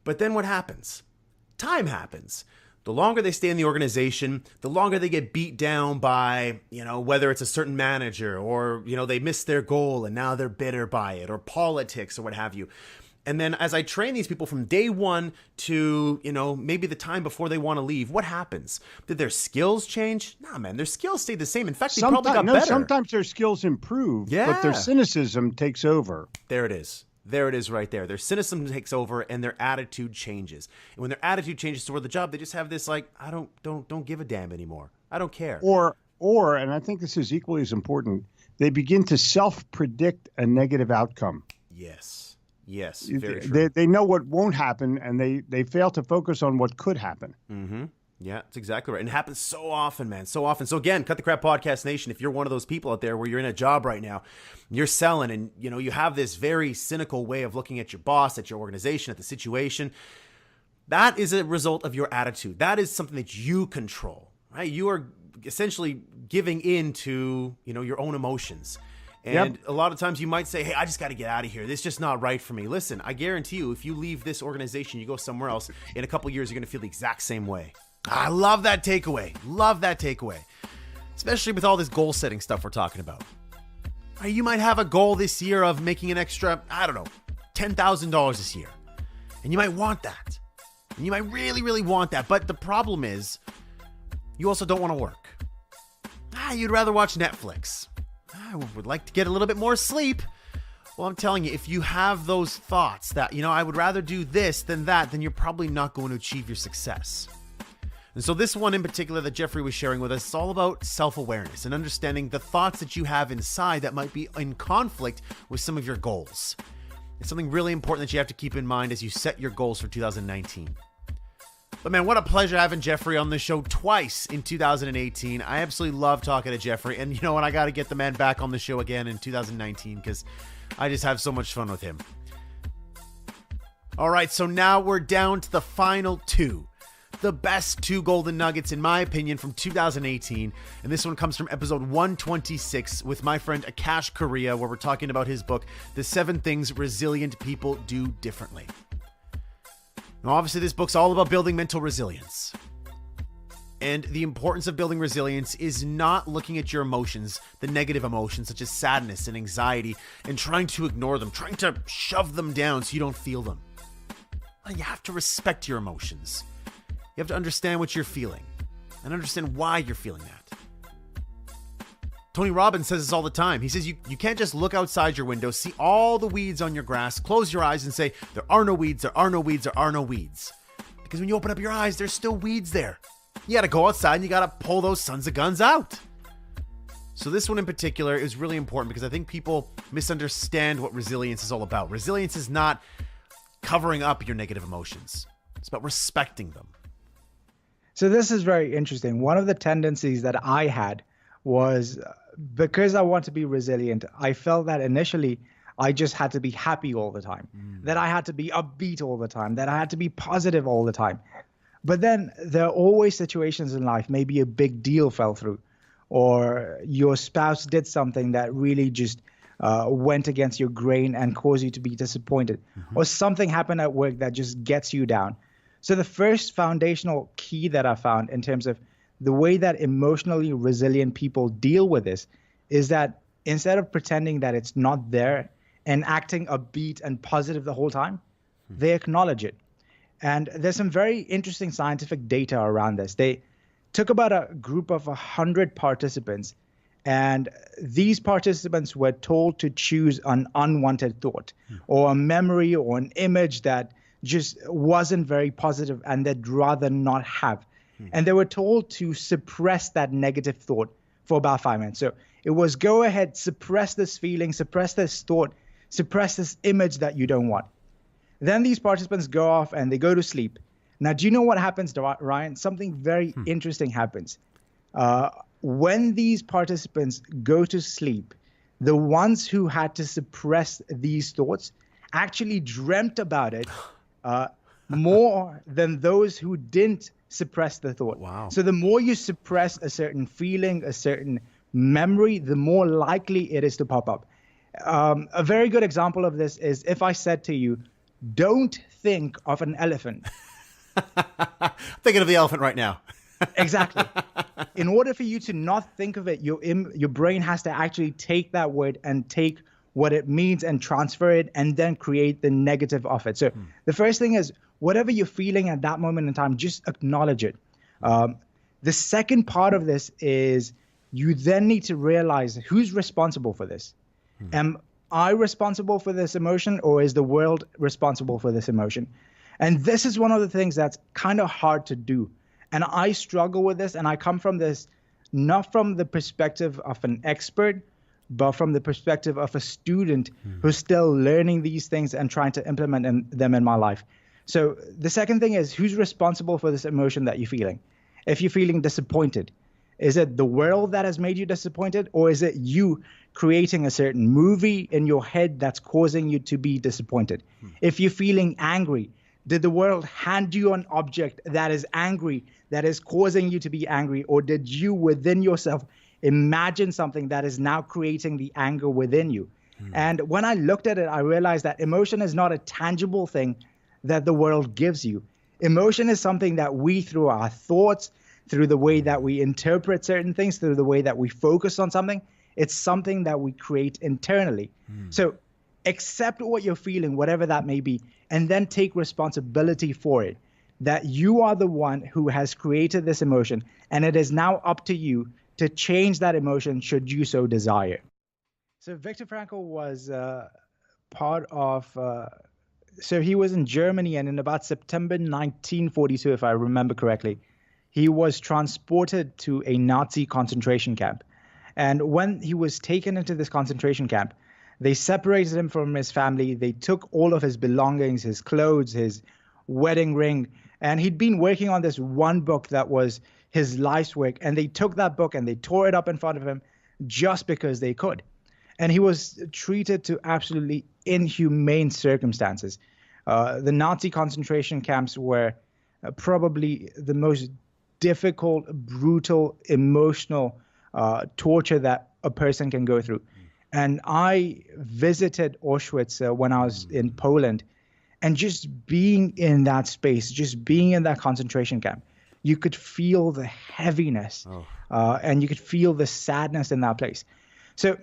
But then what happens? Time happens. The longer they stay in the organization, the longer they get beat down by, whether it's a certain manager or, they missed their goal and now they're bitter by it, or politics or what have you. And then as I train these people from day one to, maybe the time before they want to leave, what happens? Did their skills change? Nah, man, their skills stayed the same. In fact, they probably got better. Sometimes their skills improve, but their cynicism takes over. There it is. There it is right there. Their cynicism takes over and their attitude changes. And when their attitude changes toward the job, they just have this like, I don't give a damn anymore. I don't care. Or, and I think this is equally as important, they begin to self-predict a negative outcome. Yes, very true. They know what won't happen, and they fail to focus on what could happen. Mm-hmm. Yeah, that's exactly right. And it happens so often, man, so often. So again, Cut the Crap Podcast Nation, if you're one of those people out there where you're in a job right now, you're selling, and you have this very cynical way of looking at your boss, at your organization, at the situation, that is a result of your attitude. That is something that you control, right? You are essentially giving in to, your own emotions. And a lot of times you might say, hey, I just got to get out of here. This is just not right for me. Listen, I guarantee you, if you leave this organization, you go somewhere else, in a couple of years, you're going to feel the exact same way. I love that takeaway. Love that takeaway. Especially with all this goal setting stuff we're talking about. You might have a goal this year of making an extra, $10,000 this year. And you might want that. And you might really, really want that. But the problem is, you also don't want to work. You'd rather watch Netflix. I would like to get a little bit more sleep. Well, I'm telling you, if you have those thoughts that, I would rather do this than that, then you're probably not going to achieve your success. And so this one in particular that Jeffrey was sharing with us, it's all about self-awareness and understanding the thoughts that you have inside that might be in conflict with some of your goals. It's something really important that you have to keep in mind as you set your goals for 2019. But man, what a pleasure having Jeffrey on the show twice in 2018. I absolutely love talking to Jeffrey. And you know what? I got to get the man back on the show again in 2019 because I just have so much fun with him. All right, so now we're down to the final two. The best two golden nuggets, in my opinion, from 2018. And this one comes from episode 126 with my friend Akash Korea, where we're talking about his book, The 7 Things Resilient People Do Differently. Now, obviously, this book's all about building mental resilience. And the importance of building resilience is not looking at your emotions, the negative emotions such as sadness and anxiety, and trying to ignore them, trying to shove them down so you don't feel them. You have to respect your emotions. You have to understand what you're feeling and understand why you're feeling that. Tony Robbins says this all the time. He says you can't just look outside your window, see all the weeds on your grass, close your eyes and say, there are no weeds, there are no weeds, there are no weeds. Because when you open up your eyes, there's still weeds there. You got to go outside and you got to pull those sons of guns out. So this one in particular is really important because I think people misunderstand what resilience is all about. Resilience is not covering up your negative emotions. It's about respecting them. So this is very interesting. One of the tendencies that I had was because I want to be resilient, I felt that initially I just had to be happy all the time, that I had to be upbeat all the time, that I had to be positive all the time. But then there are always situations in life, maybe a big deal fell through, or your spouse did something that really just went against your grain and caused you to be disappointed, or something happened at work that just gets you down. So the first foundational key that I found in terms of the way that emotionally resilient people deal with this is that instead of pretending that it's not there and acting upbeat and positive the whole time, they acknowledge it. And there's some very interesting scientific data around this. They took about a group of 100 participants, and these participants were told to choose an unwanted thought or a memory or an image that just wasn't very positive and they'd rather not have. And they were told to suppress that negative thought for about 5 minutes. So it was go ahead, suppress this feeling, suppress this thought, suppress this image that you don't want. Then these participants go off and they go to sleep. Now, do you know what happens, Ryan? Something very interesting happens. When these participants go to sleep, the ones who had to suppress these thoughts actually dreamt about it more than those who didn't suppress the thought. Wow. So the more you suppress a certain feeling, a certain memory, the more likely it is to pop up. A very good example of this is if I said to you, don't think of an elephant. Thinking of the elephant right now. Exactly. In order for you to not think of it, your brain has to actually take that word and take what it means and transfer it and then create the negative of it. So the first thing is, whatever you're feeling at that moment in time, just acknowledge it. The second part of this is you then need to realize who's responsible for this. Am I responsible for this emotion, or is the world responsible for this emotion? And this is one of the things that's kind of hard to do. And I struggle with this, and I come from this not from the perspective of an expert, but from the perspective of a student who's still learning these things and trying to implement them in my life. So the second thing is, who's responsible for this emotion that you're feeling? If you're feeling disappointed, is it the world that has made you disappointed, or is it you creating a certain movie in your head that's causing you to be disappointed? If you're feeling angry, did the world hand you an object that is angry, that is causing you to be angry, or did you within yourself imagine something that is now creating the anger within you? And when I looked at it, I realized that emotion is not a tangible thing that the world gives you. Emotion is something that we, through our thoughts, through the way that we interpret certain things, through the way that we focus on something, it's something that we create internally. So accept what you're feeling, whatever that may be, and then take responsibility for it, that you are the one who has created this emotion, and it is now up to you to change that emotion should you so desire. So Viktor Frankl was part of, so he was in Germany, and in about September 1942, if I remember correctly, he was transported to a Nazi concentration camp. And when he was taken into this concentration camp, they separated him from his family. They took all of his belongings, his clothes, his wedding ring. And he'd been working on this one book that was his life's work. And they took that book and they tore it up in front of him just because they could. And he was treated to absolutely inhumane circumstances. The Nazi concentration camps were probably the most difficult, brutal, emotional torture that a person can go through. And I visited Auschwitz when I was in Poland, and just being in that space, just being in that concentration camp, you could feel the heaviness and you could feel the sadness in that place. So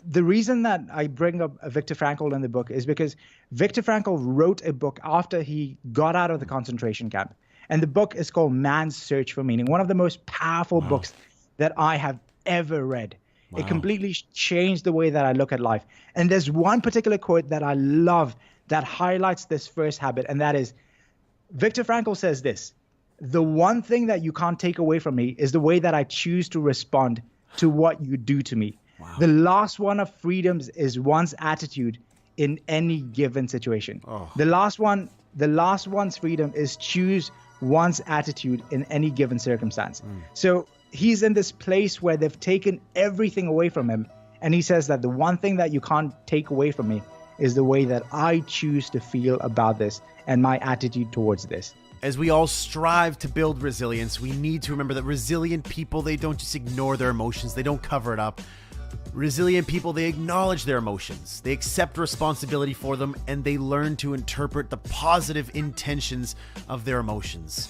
the reason that I bring up Viktor Frankl in the book is because Viktor Frankl wrote a book after he got out of the concentration camp. And the book is called Man's Search for Meaning, one of the most powerful books that I have ever read. It completely changed the way that I look at life. And there's one particular quote that I love that highlights this first habit, and that is, Viktor Frankl says this: the one thing that you can't take away from me is the way that I choose to respond to what you do to me. The last one of freedoms is one's attitude in any given situation. The last one's freedom is choose one's attitude in any given circumstance. So he's in this place where they've taken everything away from him, and he says that the one thing that you can't take away from me is the way that I choose to feel about this and my attitude towards this. As we all strive to build resilience, we need to remember that resilient people, they don't just ignore their emotions, they don't cover it up. Resilient people, they acknowledge their emotions, they accept responsibility for them, and they learn to interpret the positive intentions of their emotions.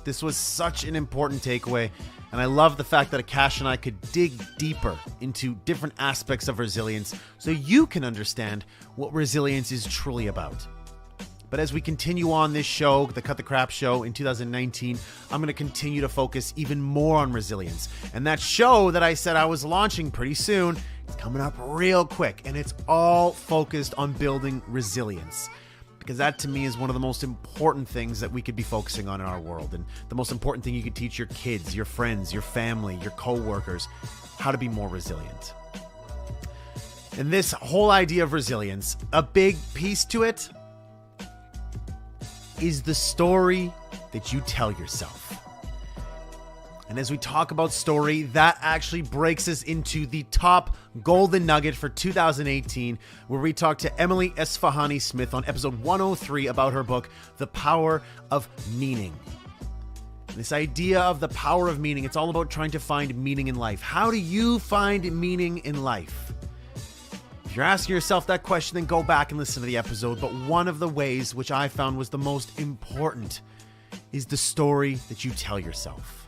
This was such an important takeaway, and I love the fact that Akash and I could dig deeper into different aspects of resilience so you can understand what resilience is truly about. But as we continue on this show, the Cut the Crap Show in 2019, I'm going to continue to focus even more on resilience. And that show that I said I was launching pretty soon, it's coming up real quick, and it's all focused on building resilience. Because that, to me, is one of the most important things that we could be focusing on in our world. And the most important thing you could teach your kids, your friends, your family, your coworkers, how to be more resilient. And this whole idea of resilience, a big piece to it is the story that you tell yourself. And as we talk about story, that actually breaks us into the top golden nugget for 2018, where we talk to Emily Esfahani Smith on episode 103 about her book, The Power of Meaning. This idea of the power of meaning, it's all about trying to find meaning in life. How do you find meaning in life? If you're asking yourself that question, then go back and listen to the episode. But one of the ways which I found was the most important is the story that you tell yourself.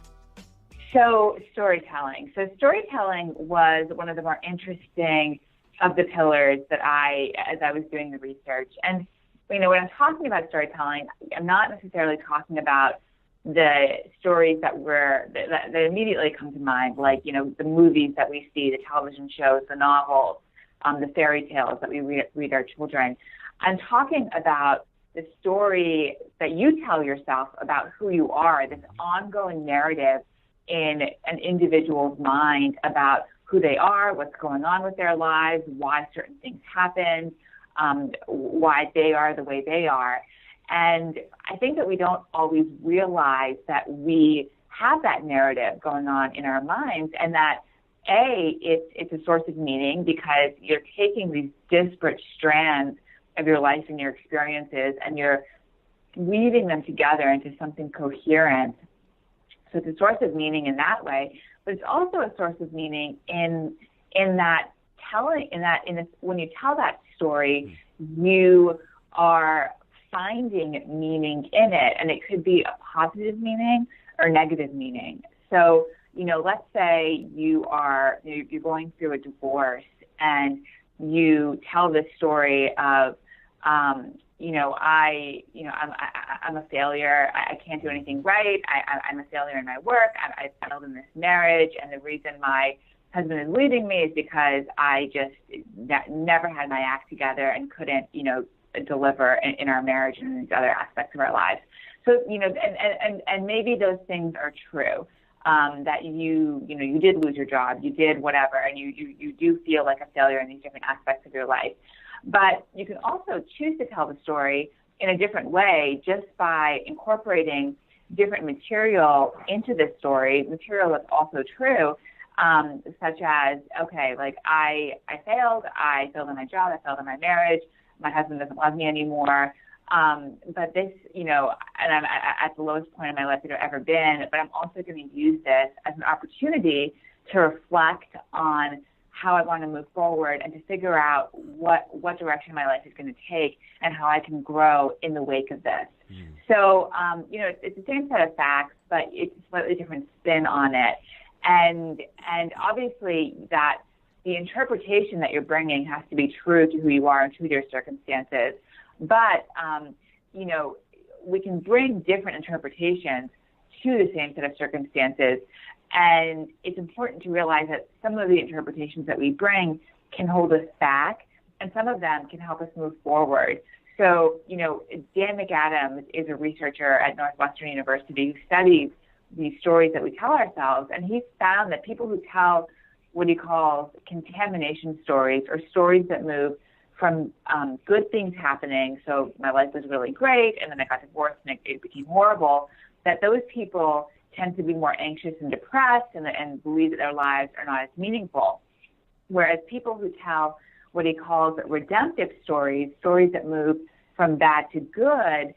So storytelling. So storytelling was one of the more interesting of the pillars that as I was doing the research. And, when I'm talking about storytelling, I'm not necessarily talking about the stories that immediately come to mind, like, the movies that we see, the television shows, the novels, the fairy tales that we read our children. I'm talking about the story that you tell yourself about who you are, this ongoing narrative in an individual's mind about who they are, what's going on with their lives, why certain things happen, why they are the way they are. And I think that we don't always realize that we have that narrative going on in our minds, and that it's a source of meaning because you're taking these disparate strands of your life and your experiences and you're weaving them together into something coherent. So it's a source of meaning in that way, but it's also a source of meaning in that when you tell that story, you are finding meaning in it, and it could be a positive meaning or negative meaning. So, let's say you're going through a divorce and you tell this story of, I'm a failure. I can't do anything right. I'm a failure in my work. I failed in this marriage, and the reason my husband is leaving me is because I just never had my act together and couldn't, deliver in our marriage and in these other aspects of our lives. So, and maybe those things are true. That you did lose your job, you did whatever, and you do feel like a failure in these different aspects of your life. But you can also choose to tell the story in a different way just by incorporating different material into this story, material that's also true, such as, I failed in my job, I failed in my marriage, my husband doesn't love me anymore, but this, and I'm at the lowest point in my life that I've ever been, but I'm also going to use this as an opportunity to reflect on how I want to move forward and to figure out what direction my life is going to take and how I can grow in the wake of this. So, it's the same set of facts, but it's a slightly different spin on it. And obviously that the interpretation that you're bringing has to be true to who you are and to your circumstances. But, we can bring different interpretations to the same set of circumstances. And it's important to realize that some of the interpretations that we bring can hold us back, and some of them can help us move forward. So, Dan McAdams is a researcher at Northwestern University who studies these stories that we tell ourselves, and he's found that people who tell what he calls contamination stories, or stories that move from good things happening, so my life was really great, and then I got divorced and it became horrible, that those people tend to be more anxious and depressed and believe that their lives are not as meaningful. Whereas people who tell what he calls redemptive stories, stories that move from bad to good,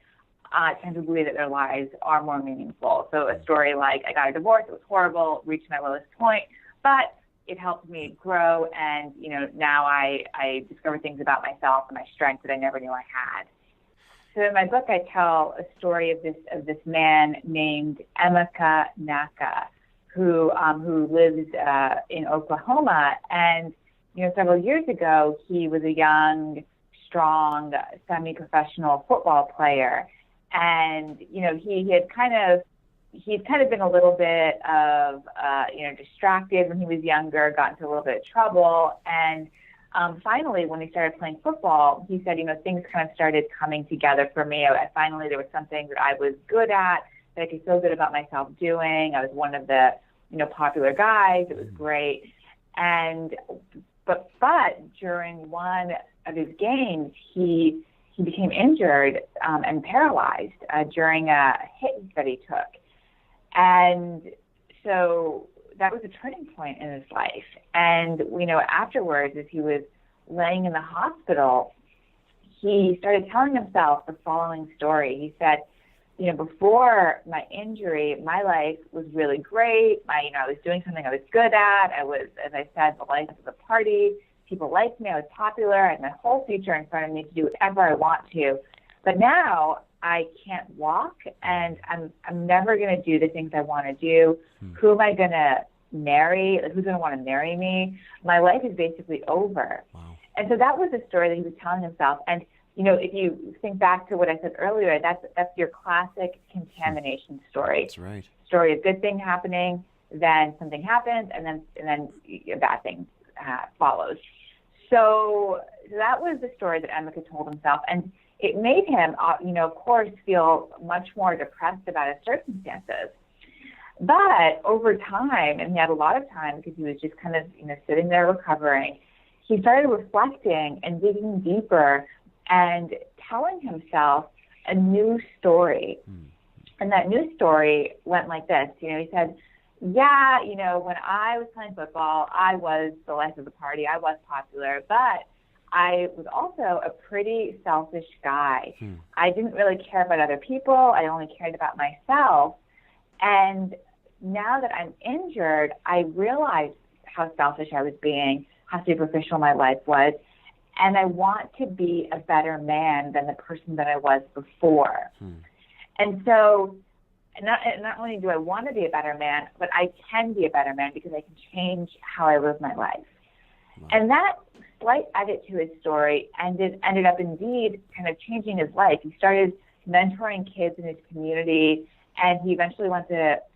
tend to believe that their lives are more meaningful. So a story like, I got a divorce, it was horrible, reached my lowest point, but it helped me grow, and now I discovered things about myself and my strengths that I never knew I had. So in my book, I tell a story of this man named Emeka Naka, who lives in Oklahoma. And several years ago, he was a young, strong, semi-professional football player, and he'd kind of been a little bit of distracted when he was younger, got into a little bit of trouble, and finally, when he started playing football, he said, things kind of started coming together for me. Finally, there was something that I was good at, that I could feel good about myself doing. I was one of the, popular guys. It was great. But during one of his games, he he became injured and paralyzed during a hit that he took. And so that was a turning point in his life. And, afterwards, as he was laying in the hospital, he started telling himself the following story. He said, before my injury, my life was really great. I was doing something I was good at. I was, as I said, the life of the party. People liked me. I was popular. I had my whole future in front of me to do whatever I want to. But now I can't walk, and I'm never going to do the things I want to do. Who am I going to marry? Who's going to want to marry me? My life is basically over. Wow. And so that was the story that he was telling himself. And if you think back to what I said earlier, that's your classic contamination story. That's right. Story of good thing happening, then something happens, and then a bad thing follows. So that was the story that Emeka told himself, and it made him, of course, feel much more depressed about his circumstances. But over time, and he had a lot of time because he was just kind of, sitting there recovering, he started reflecting and digging deeper and telling himself a new story. And that new story went like this. He said, when I was playing football, I was the life of the party. I was popular, but I was also a pretty selfish guy. I didn't really care about other people. I only cared about myself. And now that I'm injured, I realize how selfish I was being, how superficial my life was. And I want to be a better man than the person that I was before. And so not only do I want to be a better man, but I can be a better man because I can change how I live my life. Wow. And that slight edit to his story ended up indeed kind of changing his life. He started mentoring kids in his community, and he eventually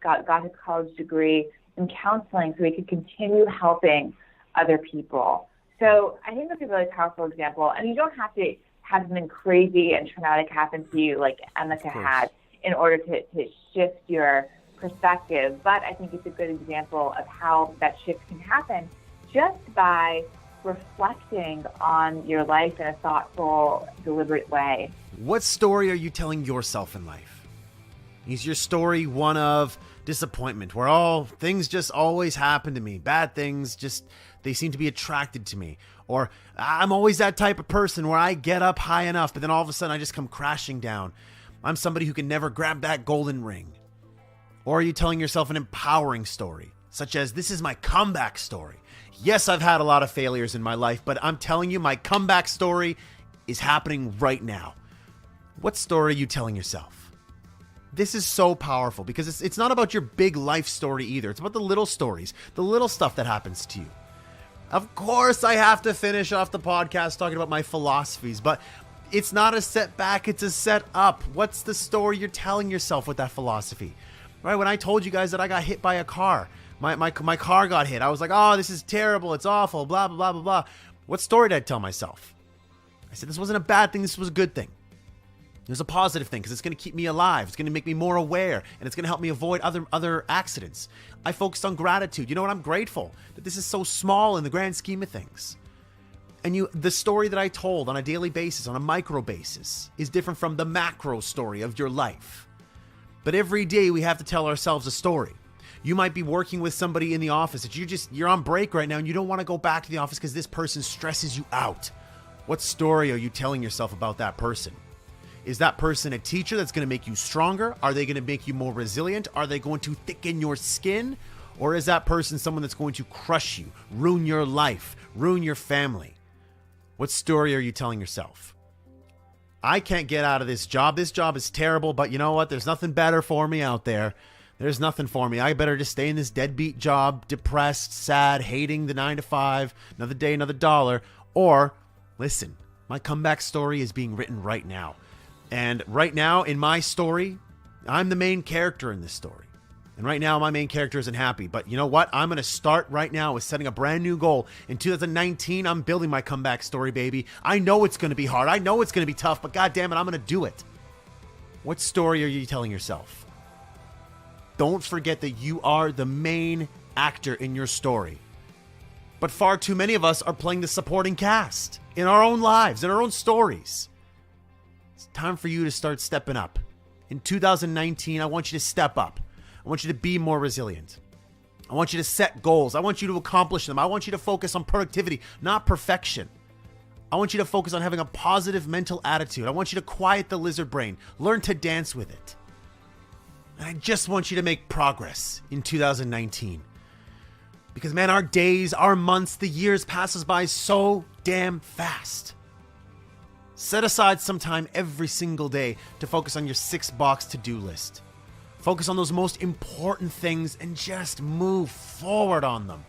got his college degree in counseling so he could continue helping other people. So I think that's a really powerful example. And you don't have to have something crazy and traumatic happen to you like Emeka had in order to shift your perspective. But I think it's a good example of how that shift can happen just by reflecting on your life in a thoughtful, deliberate way. What story are you telling yourself in life? Is your story one of disappointment, where things just always happen to me, bad things they seem to be attracted to me? Or I'm always that type of person where I get up high enough, but then all of a sudden I just come crashing down. I'm somebody who can never grab that golden ring. Or are you telling yourself an empowering story, such as, this is my comeback story? Yes, I've had a lot of failures in my life, but I'm telling you, my comeback story is happening right now. What story are you telling yourself? This is so powerful because it's not about your big life story either. It's about the little stories, the little stuff that happens to you. Of course, I have to finish off the podcast talking about my philosophies, but it's not a setback, it's a set up. What's the story you're telling yourself with that philosophy? Right? When I told you guys that I got hit by a car, my car got hit. I was like, oh, this is terrible. It's awful, blah, blah, blah, blah, blah. What story did I tell myself? I said, this wasn't a bad thing. This was a good thing. It was a positive thing because it's going to keep me alive. It's going to make me more aware, and it's going to help me avoid other accidents. I focused on gratitude. You know what? I'm grateful that this is so small in the grand scheme of things. And the story that I told on a daily basis, on a micro basis, is different from the macro story of your life. But every day we have to tell ourselves a story. You might be working with somebody in the office that you're on break right now and you don't want to go back to the office because this person stresses you out. What story are you telling yourself about that person? Is that person a teacher that's going to make you stronger? Are they going to make you more resilient? Are they going to thicken your skin? Or is that person someone that's going to crush you, ruin your life, ruin your family? What story are you telling yourself? I can't get out of this job. This job is terrible, but you know what? There's nothing better for me out there. There's nothing for me. I better just stay in this deadbeat job, depressed, sad, hating the 9 to 5, another day, another dollar. Or, listen, my comeback story is being written right now. And right now, in my story, I'm the main character in this story. And right now, my main character isn't happy. But you know what? I'm going to start right now with setting a brand new goal. In 2019, I'm building my comeback story, baby. I know it's going to be hard. I know it's going to be tough, but God damn it, I'm going to do it. What story are you telling yourself? Don't forget that you are the main actor in your story. But far too many of us are playing the supporting cast in our own lives, in our own stories. It's time for you to start stepping up. In 2019, I want you to step up. I want you to be more resilient. I want you to set goals. I want you to accomplish them. I want you to focus on productivity, not perfection. I want you to focus on having a positive mental attitude. I want you to quiet the lizard brain. Learn to dance with it. And I just want you to make progress in 2019. Because, man, our days, our months, the years passes by so damn fast. Set aside some time every single day to focus on your 6-box to-do list. Focus on those most important things and just move forward on them.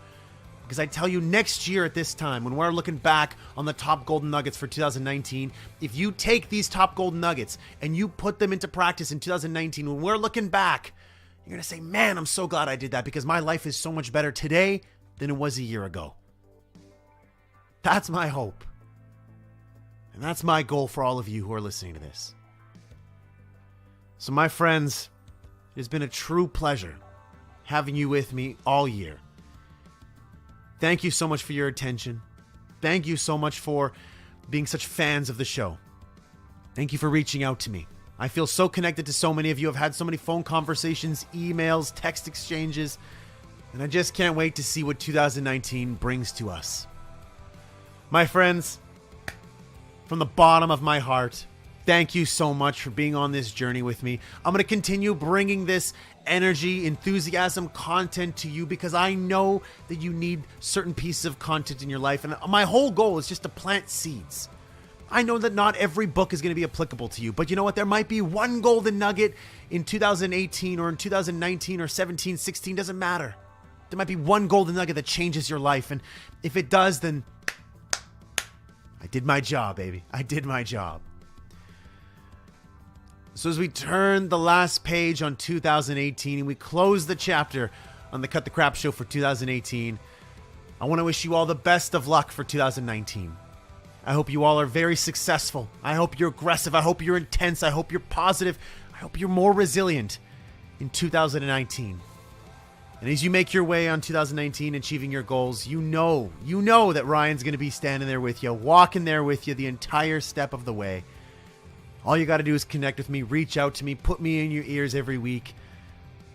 Because I tell you, next year at this time, when we're looking back on the top golden nuggets for 2019, if you take these top golden nuggets and you put them into practice in 2019, when we're looking back, you're going to say, man, I'm so glad I did that because my life is so much better today than it was a year ago. That's my hope. And that's my goal for all of you who are listening to this. So, my friends, it has been a true pleasure having you with me all year. Thank you so much for your attention. Thank you so much for being such fans of the show. Thank you for reaching out to me. I feel so connected to so many of you. I've had so many phone conversations, emails, text exchanges, and I just can't wait to see what 2019 brings to us. My friends, from the bottom of my heart, thank you so much for being on this journey with me. I'm going to continue bringing this energy, enthusiasm, content to you because I know that you need certain pieces of content in your life. And my whole goal is just to plant seeds. I know that not every book is going to be applicable to you, but you know what? There might be one golden nugget in 2018 or in 2019 or 17, 16, doesn't matter. There might be one golden nugget that changes your life. And if it does, then I did my job, baby. I did my job. So as we turn the last page on 2018 and we close the chapter on the Cut the Crap show for 2018, I want to wish you all the best of luck for 2019. I hope you all are very successful. I hope you're aggressive. I hope you're intense. I hope you're positive. I hope you're more resilient in 2019. And as you make your way on 2019, achieving your goals, you know that Ryan's going to be standing there with you, walking there with you the entire step of the way. All you got to do is connect with me, reach out to me, put me in your ears every week.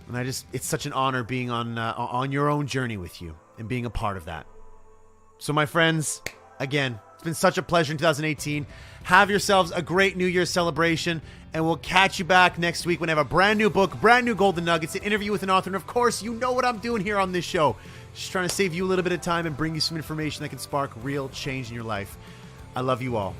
And it's such an honor being on your own journey with you and being a part of that. So my friends, again, it's been such a pleasure in 2018. Have yourselves a great New Year's celebration, and we'll catch you back next week when I have a brand new book, brand new golden nuggets, an interview with an author. And of course, you know what I'm doing here on this show. Just trying to save you a little bit of time and bring you some information that can spark real change in your life. I love you all.